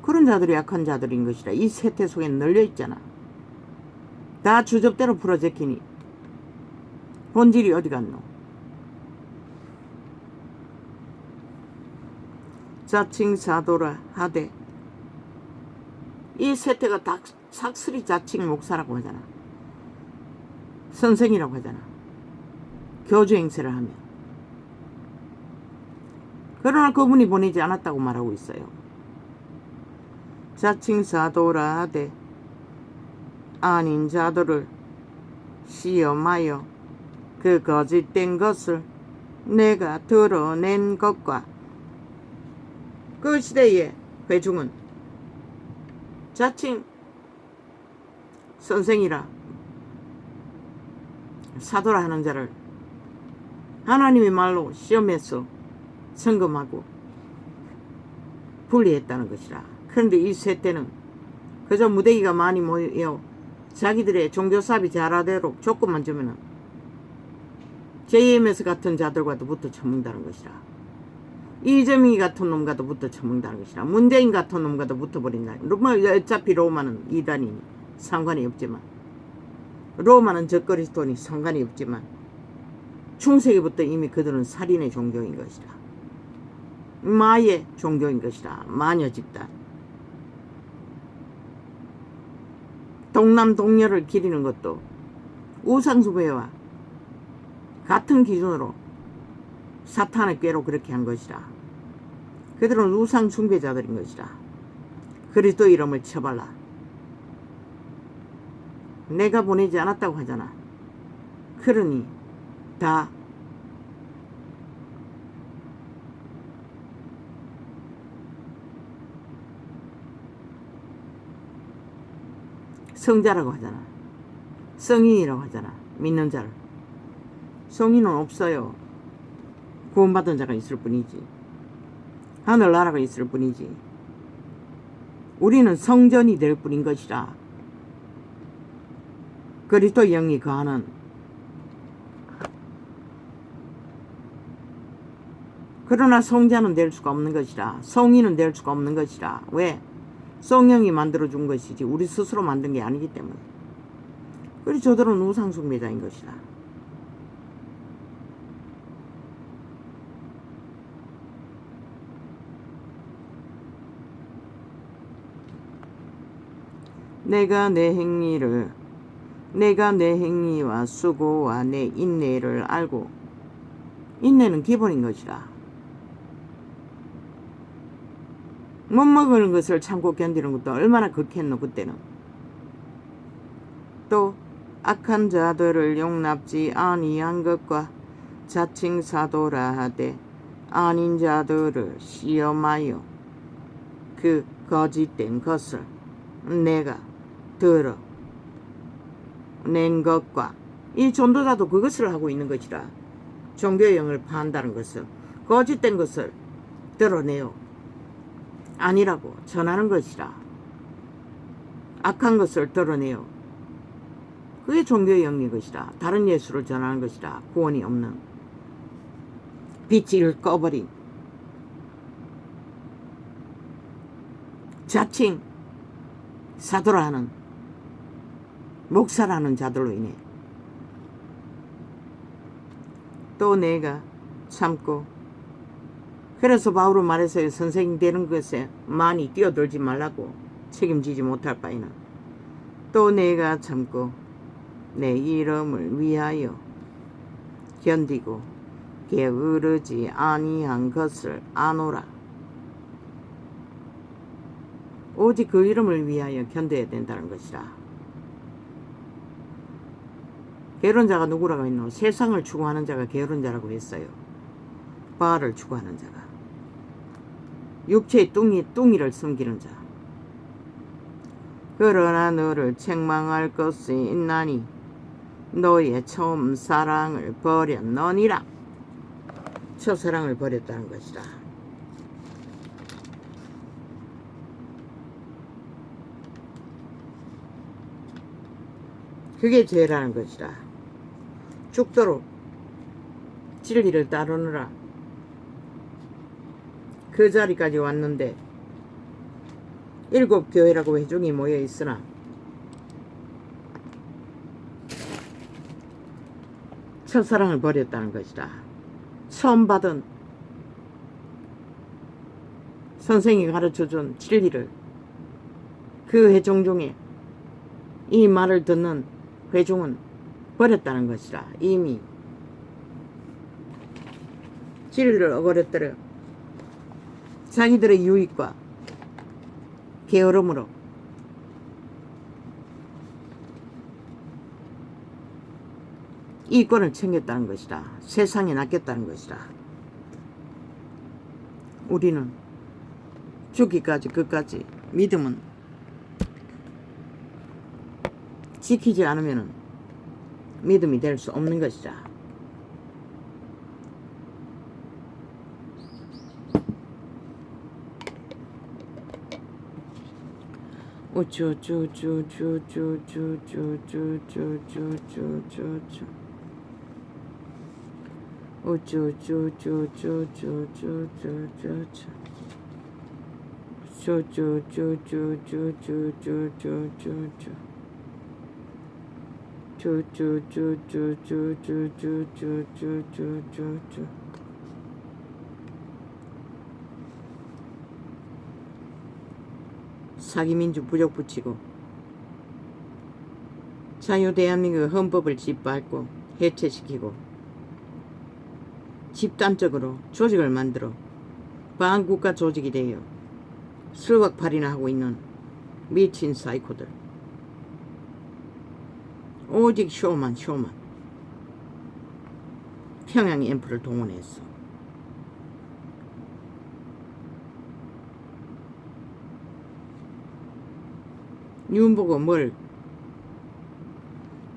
그런 자들이 악한 자들인 것이라. 이 세태 속에 널려있잖아. 다 주접대로 풀어제키니 본질이 어디 갔노? 자칭 사도라 하되, 이 세태가 다 삭슬이 자칭 목사라고 하잖아. 선생이라고 하잖아. 교주 행세를 하면. 그러나 그분이 보내지 않았다고 말하고 있어요. 자칭 사도라 하되 아닌 자들을 시험하여 그 거짓된 것을 내가 드러낸 것과. 그 시대의 회중은 자칭 선생이라 사도라 하는 자를 하나님의 말로 시험해서 점검하고 분리했다는 것이라. 그런데 이 세대는 그저 무대기가 많이 모여 자기들의 종교사업이 잘하도록 조건만 주면은 JMS 같은 자들과도 붙어 처먹는다는 것이라. 이재명이 같은 놈과도 붙어 처먹는다는 것이라. 문재인 같은 놈과도 붙어버린다. 어차피 로마는 이단이니 상관이 없지만, 로마는 적그리스도니 상관이 없지만, 중세기부터 이미 그들은 살인의 종교인 것이라. 마의 종교인 것이라. 마녀 집단. 동남 동녀를 기리는 것도 우상숭배와 같은 기준으로 사탄의 꾀로 그렇게 한 것이라. 그들은 우상숭배자들인 것이라. 그리스도 이름을 쳐발라. 내가 보내지 않았다고 하잖아. 그러니 다 성자라고 하잖아. 성인이라고 하잖아. 믿는 자를. 성인은 없어요. 구원받은 자가 있을 뿐이지. 하늘나라가 있을 뿐이지. 우리는 성전이 될 뿐인 것이라. 그리스도 영이 거하는. 그러나 성자는 될 수가 없는 것이라. 성인은 될 수가 없는 것이라. 왜? 성령이 만들어준 것이지 우리 스스로 만든 게 아니기 때문에. 그래서 저들은 우상숭배자인 것이라. 내가 내 행위와 수고와 내 인내를 알고. 인내는 기본인 것이라. 못 먹는 것을 참고 견디는 것도 얼마나 극했노 그때는. 또 악한 자들을 용납지 아니한 것과 자칭 사도라 하되 아닌 자들을 시험하여 그 거짓된 것을 내가 드러낸 것과. 이 전도자도 그것을 하고 있는 것이라. 종교의 영을 파한다는 것을, 거짓된 것을 드러내요. 아니라고 전하는 것이라. 악한 것을 드러내요. 그게 종교의 영인 것이라. 다른 예수를 전하는 것이라. 구원이 없는, 빛을 꺼버린 자칭 사도라 하는 목사라는 자들로 인해 또 내가 참고. 그래서 바울은 말했어요. 선생님 되는 것에 많이 뛰어들지 말라고. 책임지지 못할 바에는. 또 내가 참고 내 이름을 위하여 견디고 게으르지 아니한 것을 아노라. 오직 그 이름을 위하여 견뎌야 된다는 것이라. 게으른자가 누구라고 했노? 세상을 추구하는 자가 게으른자라고 했어요. 바알을 추구하는 자가. 육체의 뚱이를 섬기는 자. 그러나 너를 책망할 것이 있나니 너의 처음 사랑을 버렸느니라. 첫사랑을 버렸다는 것이다. 그게 죄라는 것이다. 죽도록 진리를 따르느라 그 자리까지 왔는데 7 교회라고 회중이 모여 있으나 첫사랑을 버렸다는 것이다. 처음 받은 선생이 가르쳐준 진리를 그 회중 중에 이 말을 듣는 회중은 버렸다는 것이다. 이미 진리를 어거렸더라. 자기들의 유익과 게으름으로 이권을 챙겼다는 것이다. 세상에 낚였다는 것이다. 우리는 죽기까지 끝까지 믿음은 지키지 않으면 믿음이 될 수 없는 것이다. 사기민주 부족 붙이고 자유 대한민국 헌법을 짓밟고 해체시키고 집단적으로 조직을 만들어 반국가 조직이 되어 수박팔이나 하고 있는 미친 사이코들. 오직 쇼만. 평양 앰프를 동원했어. 윤 보고 뭘?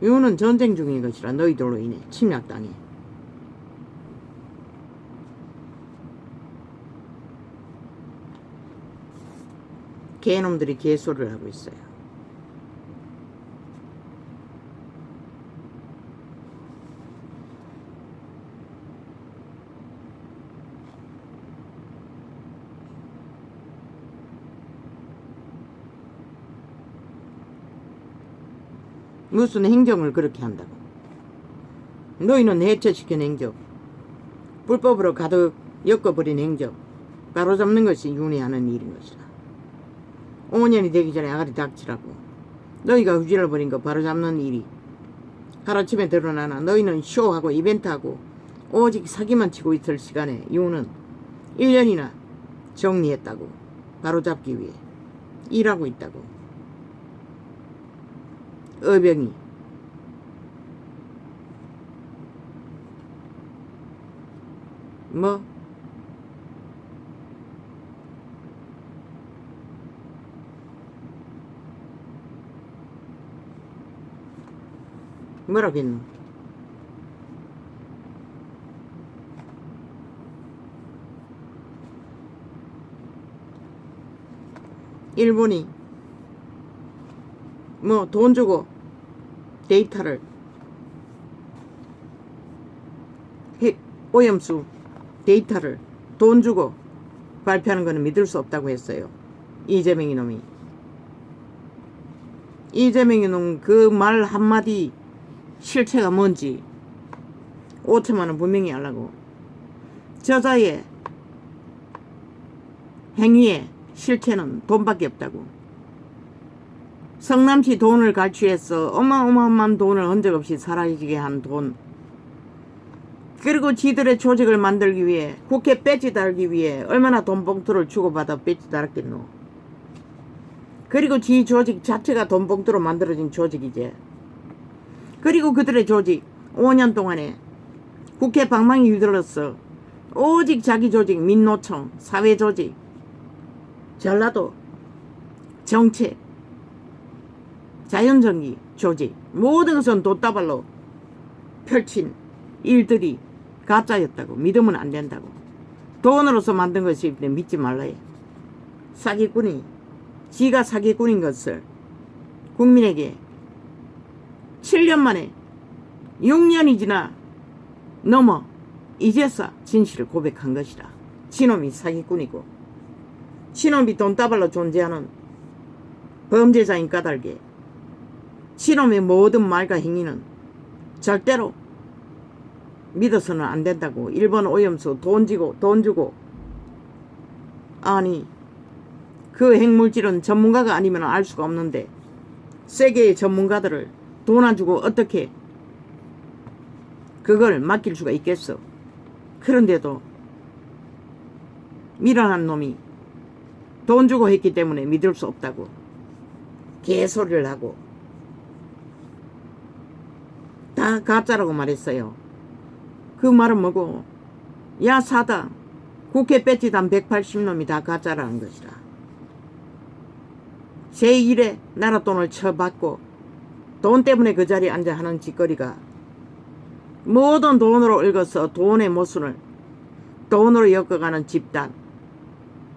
윤은 전쟁 중인 것이라 너희들로 인해 침략당해. 개놈들이 개소리를 하고 있어요. 무슨 행정을 그렇게 한다고. 너희는 해체시킨 행정, 불법으로 가득 엮어버린 행정, 바로잡는 것이 윤회하는 일인 것이다. 5년이 되기 전에 아가리 닥치라고. 너희가 후진을 벌인 거 바로잡는 일이 하루아침에 드러나나 너희는 쇼하고 이벤트하고 오직 사기만 치고 있을 시간에 윤은 1년이나 정리했다고. 바로잡기 위해 일하고 있다고. 어병이 뭐? 뭐라고 했노? 일본이 뭐 돈 주고 데이터를 핵 오염수 데이터를 돈 주고 발표하는 것은 믿을 수 없다고 했어요. 이재명이 놈이. 이재명이 놈 그 말 한마디 실체가 뭔지 5천만 원 분명히 하려고. 저자의 행위의 실체는 돈밖에 없다고. 성남시 돈을 갈취해서 어마어마한 돈을 흔적 없이 사라지게 한 돈. 그리고 지들의 조직을 만들기 위해 국회 배지 달기 위해 얼마나 돈 봉투를 주고받아 배지 달았겠노. 그리고 지 조직 자체가 돈봉투로 만들어진 조직이지. 그리고 그들의 조직 5년 동안에 국회 방망이 휘둘렀어. 오직 자기 조직, 민노총, 사회조직, 전라도, 정책, 자연정의 조직 모든 것은 돛다발로 펼친 일들이 가짜였다고. 믿으면 안 된다고. 돈으로서 만든 것이 믿지 말라. 사기꾼이 지가 사기꾼인 것을 국민에게 7년 만에 6년이 지나 넘어 이제서 진실을 고백한 것이다. 지놈이 사기꾼이고 지놈이 돈다발로 존재하는 범죄자인 까닭에 지놈의 모든 말과 행위는 절대로 믿어서는 안 된다고. 일본 오염수 돈 주고 아니 그 핵물질은 전문가가 아니면 알 수가 없는데 세계의 전문가들을 돈 안 주고 어떻게 그걸 맡길 수가 있겠어. 그런데도 미련한 놈이 돈 주고 했기 때문에 믿을 수 없다고 개소리를 하고 다 가짜라고 말했어요. 그 말은 뭐고, 야 사당 국회 배지 단 180놈이 다 가짜라는 것이라. 제1의 나라 돈을 쳐받고 돈 때문에 그 자리에 앉아 하는 짓거리가 모든 돈으로 얽어서 돈의 모순을 돈으로 엮어가는 집단.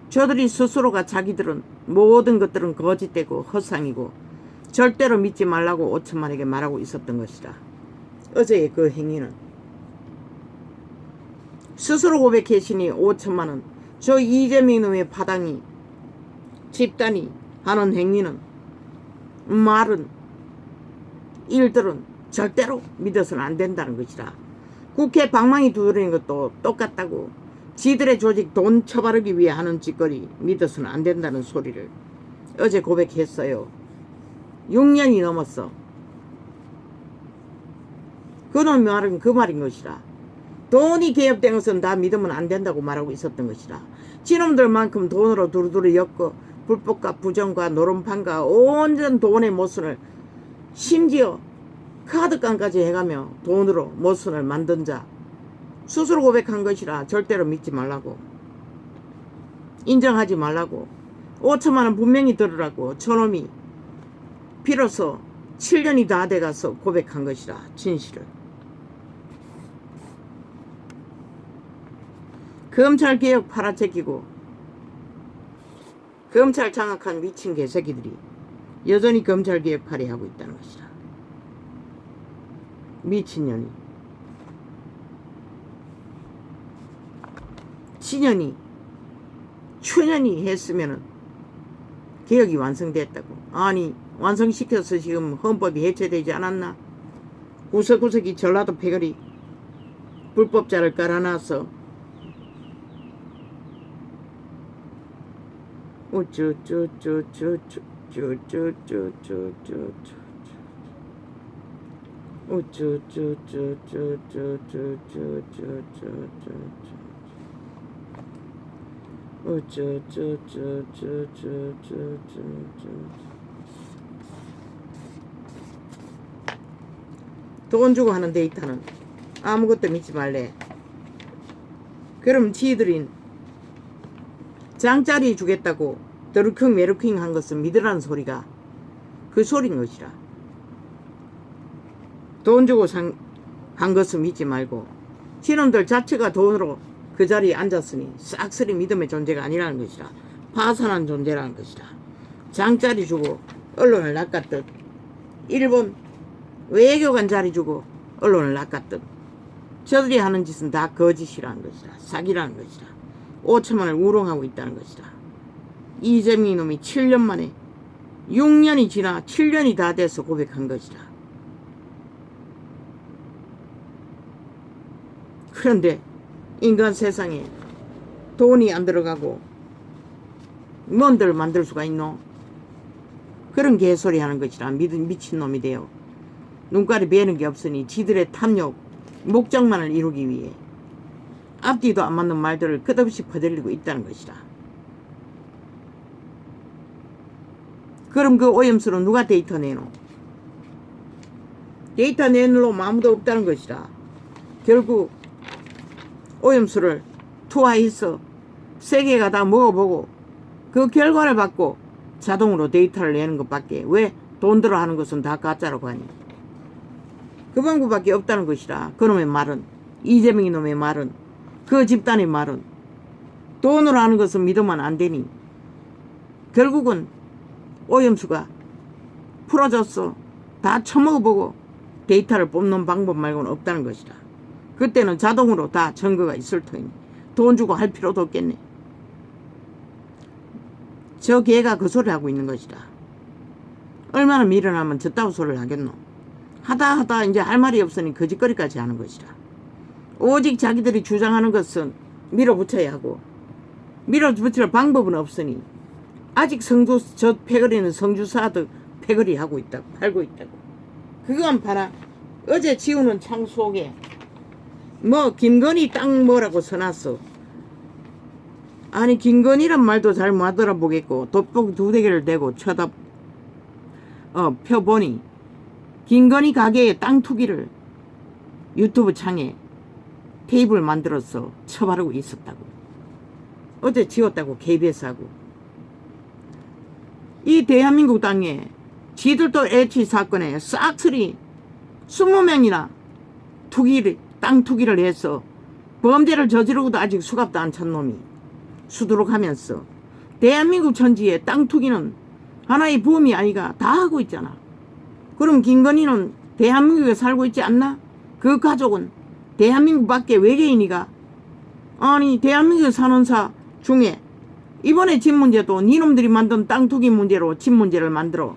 저들이 스스로가 자기들은 모든 것들은 거짓되고 허상이고 절대로 믿지 말라고 5천만에게 말하고 있었던 것이다. 어제의 그 행위는 스스로 고백했으니 5천만은 저 이재명 놈의 파당이 집단이 하는 행위는 말은 일들은 절대로 믿어서는 안 된다는 것이다. 국회 방망이 두드리는 것도 똑같다고. 지들의 조직 돈 처바르기 위해 하는 짓거리 믿어서는 안 된다는 소리를 어제 고백했어요. 6년이 넘었어. 그놈 말은 그 말인 것이다. 돈이 개업된 것은 다 믿으면 안 된다고 말하고 있었던 것이다. 지놈들만큼 돈으로 두루두루 엮고 불법과 부정과 노름판과 온전 돈의 모순을 심지어 카드깡까지 해가며 돈으로 모순을 만든 자 스스로 고백한 것이라 절대로 믿지 말라고. 인정하지 말라고. 5천만원 분명히 들으라고. 저놈이 비로소 7년이 다 돼가서 고백한 것이라 진실을. 검찰개혁 팔아제끼고 검찰 장악한 미친 개새끼들이 여전히 검찰개혁 발휘하고 있다는 것이다. 미친년이. 친년이 추년이 했으면은 개혁이 완성됐다고. 아니 완성시켜서 지금 헌법이 해체되지 않았나? 구석구석이 전라도 패거리 불법자를 깔아놔서 돈 주고 하는 데이터는 아무것도 믿지 말래. 그럼 지들인 장짜리 주겠다고 드루킹 메루킹 한 것은 믿으라는 소리가 그 소리인 것이라. 돈 주고 한 것은 믿지 말고 지놈들 자체가 돈으로 그 자리에 앉았으니 싹쓸이 믿음의 존재가 아니라는 것이라. 파산한 존재라는 것이라. 장짜리 주고 언론을 낚았듯 일본 외교관 자리 주고 언론을 낚았듯 저들이 하는 짓은 다 거짓이라는 것이라. 사기라는 것이라. 5천만을 우롱하고 있다는 것이다. 이재명 놈이 7년 만에 6년이 지나 7년이 다 돼서 고백한 것이다. 그런데 인간 세상에 돈이 안 들어가고 뭔들 만들 수가 있노? 그런 개소리 하는 것이라. 미친놈이 되어 눈깔이 베는 게 없으니 지들의 탐욕 목적만을 이루기 위해 앞뒤도 안 맞는 말들을 끝없이 퍼들리고 있다는 것이다. 그럼 그 오염수로 누가 데이터 내노? 데이터 내는 놈 아무도 없다는 것이라. 결국 오염수를 투하해서 세계가 다 먹어보고 그 결과를 받고 자동으로 데이터를 내는 것밖에, 왜 돈 들어 하는 것은 다 가짜라고 하니? 그 방법밖에 없다는 것이라. 그놈의 말은, 이재명이 놈의 말은, 그 집단의 말은 돈으로 하는 것은 믿으면 안 되니 결국은 오염수가 풀어졌어. 다 처먹어보고 데이터를 뽑는 방법 말고는 없다는 것이라. 그때는 자동으로 다 증거가 있을 터이니 돈 주고 할 필요도 없겠네. 저 개가 그 소리를 하고 있는 것이라. 얼마나 미련하면 저따위 소리를 하겠노. 하다 이제 할 말이 없으니 거짓거리까지 하는 것이라. 오직 자기들이 주장하는 것은 밀어붙여야 하고 밀어붙일 방법은 없으니 아직 저 패거리는 성주사도 패거리 하고 있다고, 팔고 있다고. 그건 봐라. 어제 지우는 창 속에 뭐 김건희 땅 뭐라고 써놨어. 아니 김건희란 말도 잘 못 알아보겠고 돋보기 2개를 대고 펴보니 김건희 가게의 땅 투기를 유튜브 창에 테이블 만들어서 처바르고 있었다고. 어제 지웠다고 KBS하고. 이 대한민국 땅에 지들도 LH 사건에 싹쓸이 20명이나 땅 투기를 해서 범죄를 저지르고도 아직 수갑도 안 찬 놈이 수두룩 하면서 대한민국 천지에 땅 투기는 하나의 범이 아니가 다 하고 있잖아. 그럼 김건희는 대한민국에 살고 있지 않나? 그 가족은 대한민국 밖에 외계인이가, 아니 대한민국에 사는 사 중에 이번에 집 문제도 니놈들이 만든 땅 투기 문제로 집 문제를 만들어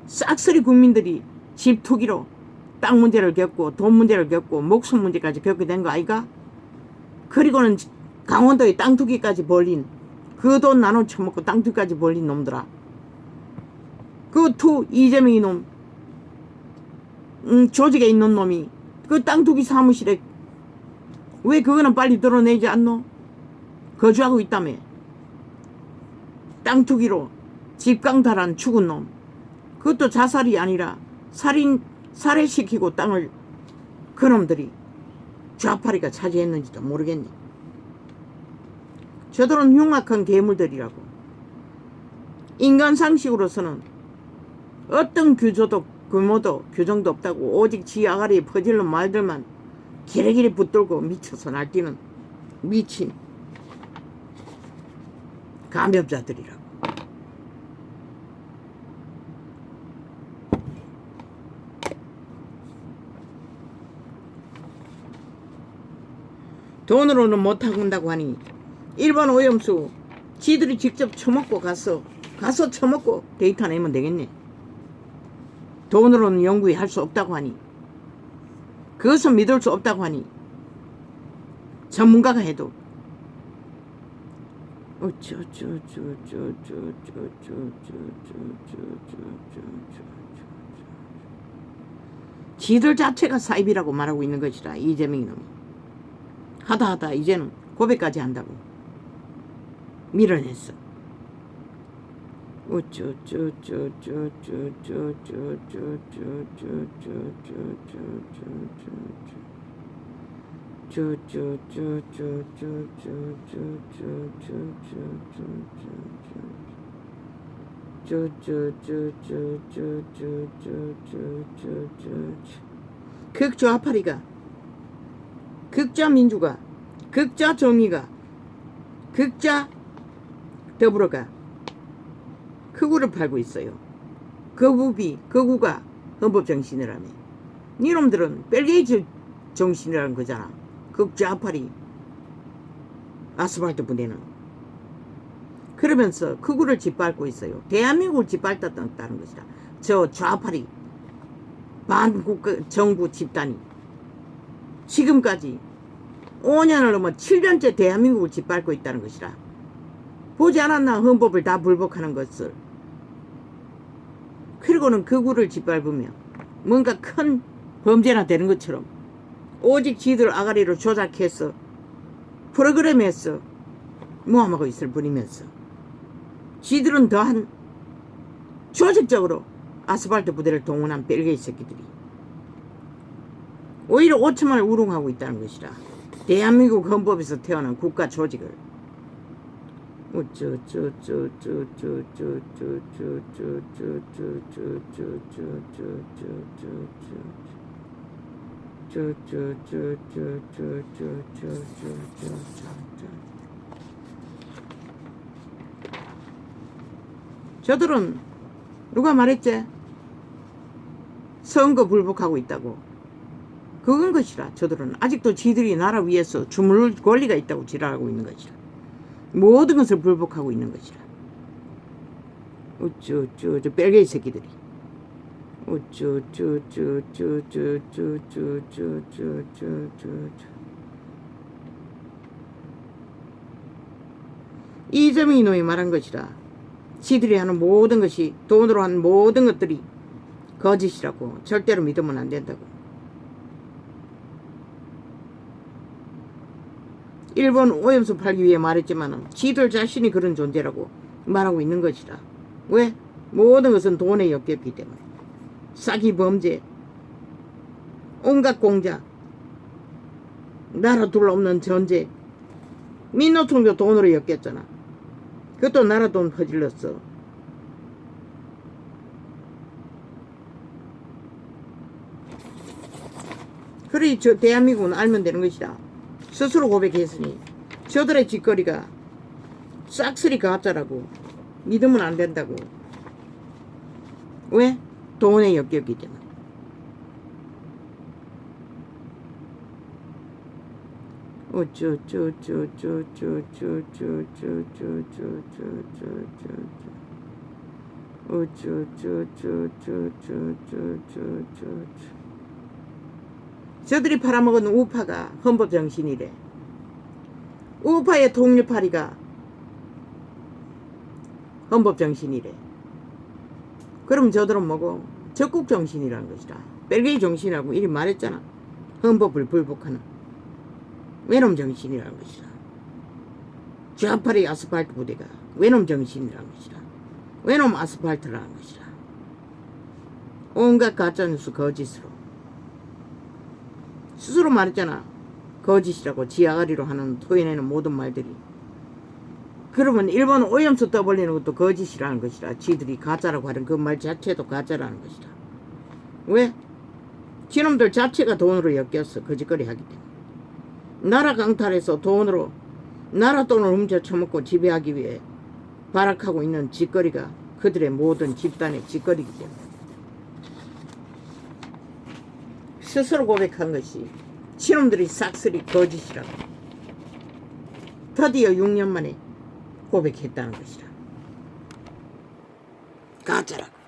싹쓸이 국민들이 집 투기로 땅 문제를 겪고 돈 문제를 겪고 목숨 문제까지 겪게 된 거 아이가? 그리고는 강원도에 땅 투기까지 벌린, 그 돈 나눠 처먹고 땅 투기까지 벌린 놈들아. 그 이재명 이놈 조직에 있는 놈이 그 땅 투기 사무실에 왜 그거는 빨리 드러내지 않노? 거주하고 있다며. 땅 투기로 집강탈한 죽은 놈. 그것도 자살이 아니라 살해시키고 땅을 그놈들이 좌파리가 차지했는지도 모르겠네. 저들은 흉악한 괴물들이라고. 인간 상식으로서는 어떤 규모도 규정도 없다고 오직 지 아가리에 퍼질러 말들만 기레기리 붙들고 미쳐서 날뛰는 미친 감염자들이라고. 돈으로는 못한다고 하니 일반 오염수 지들이 직접 처먹고 가서 처먹고 데이터 내면 되겠네. 돈으로는 연구에 할 수 없다고 하니, 그것은 믿을 수 없다고 하니 전문가가 해도 지들 자체가 사입이라고 말하고 있는 것이라. 이재명이 놈이 하다 이제는 고백까지 한다고 밀어냈어. 극좌파리가, 극좌민주가, 극좌정의가, 극좌더불어가 극우를 팔고 있어요. 극우가 헌법정신이라며. 니놈들은 벨게이츠 정신이라는 거잖아. 극좌파리 아스팔트 부대는. 그러면서 극우를 짓밟고 있어요. 대한민국을 짓밟았다는 것이다. 저 좌파리 반국가 정부 집단이 지금까지 5년을 넘어 7년째 대한민국을 짓밟고 있다는 것이라. 보지 않았나 헌법을 다 불복하는 것을. 그리고는 극우를 짓밟으며 뭔가 큰 범죄나 되는 것처럼 오직 지들 아가리로 조작해서 프로그램에서 모함하고 있을 뿐이면서 지들은 더한 조직적으로 아스팔트 부대를 동원한 벨기에 새끼들이 오히려 5천만을 우롱하고 있다는 것이라. 대한민국 헌법에서 태어난 국가 조직을 저들은 누가 말했지? 선거 불복하고 있다고. 그건 것이라. 저들은 아직도 지들이 나라 위에서 주물 권리가 있다고 지랄하고 있는 것이라. 모든 것을 불복하고 있는 것이라. 저 벨기에 새끼들이. 이재명이 놈이 말한 것이라. 지들이 하는 모든 것이 돈으로 한 모든 것들이 거짓이라고. 절대로 믿으면 안 된다고. 일본 오염수 팔기 위해 말했지만 지들 자신이 그런 존재라고 말하고 있는 것이라. 왜? 모든 것은 돈에 엮였기 때문에. 사기 범죄, 온갖 공작, 나라 둘 없는 전쟁, 민노총도 돈으로 엮였잖아. 그것도 나라 돈 퍼질렀어. 그래 저 대한민국은 알면 되는 것이다. 스스로 고백했으니 저들의 짓거리가 싹쓸이 가짜라고. 믿으면 안 된다고. 왜? 돈에 엮였기 때문에. 저들이 팔아먹은 우파가 헌법 정신이래. 우파의 통일파리가 헌법 정신이래. 그럼 저들은 뭐고? 적국 정신이라는 것이다. 벨기에 정신이라고 이리 말했잖아. 헌법을 불복하는 외놈 정신이라는 것이다. 좌파리 아스팔트 부대가 외놈 정신이라는 것이다. 외놈 아스팔트라는 것이다. 온갖 가짜뉴스 거짓으로. 스스로 말했잖아. 거짓이라고. 지아가리로 하는 토해내는 모든 말들이. 그러면 일본 오염수 떠벌리는 것도 거짓이라는 것이다. 지들이 가짜라고 하는 그 말 자체도 가짜라는 것이다. 왜? 지놈들 자체가 돈으로 엮였어. 거짓거리 하기 때문에. 나라 강탈해서 돈으로 나라 돈을 훔쳐 처먹고 지배하기 위해 발악하고 있는 짓거리가 그들의 모든 집단의 짓거리이기 때문에. 스스로 고백한 것이 지놈들이 싹쓸이 거짓이라고. 드디어 6년 만에 고백했다는 것이라. 가짜라고.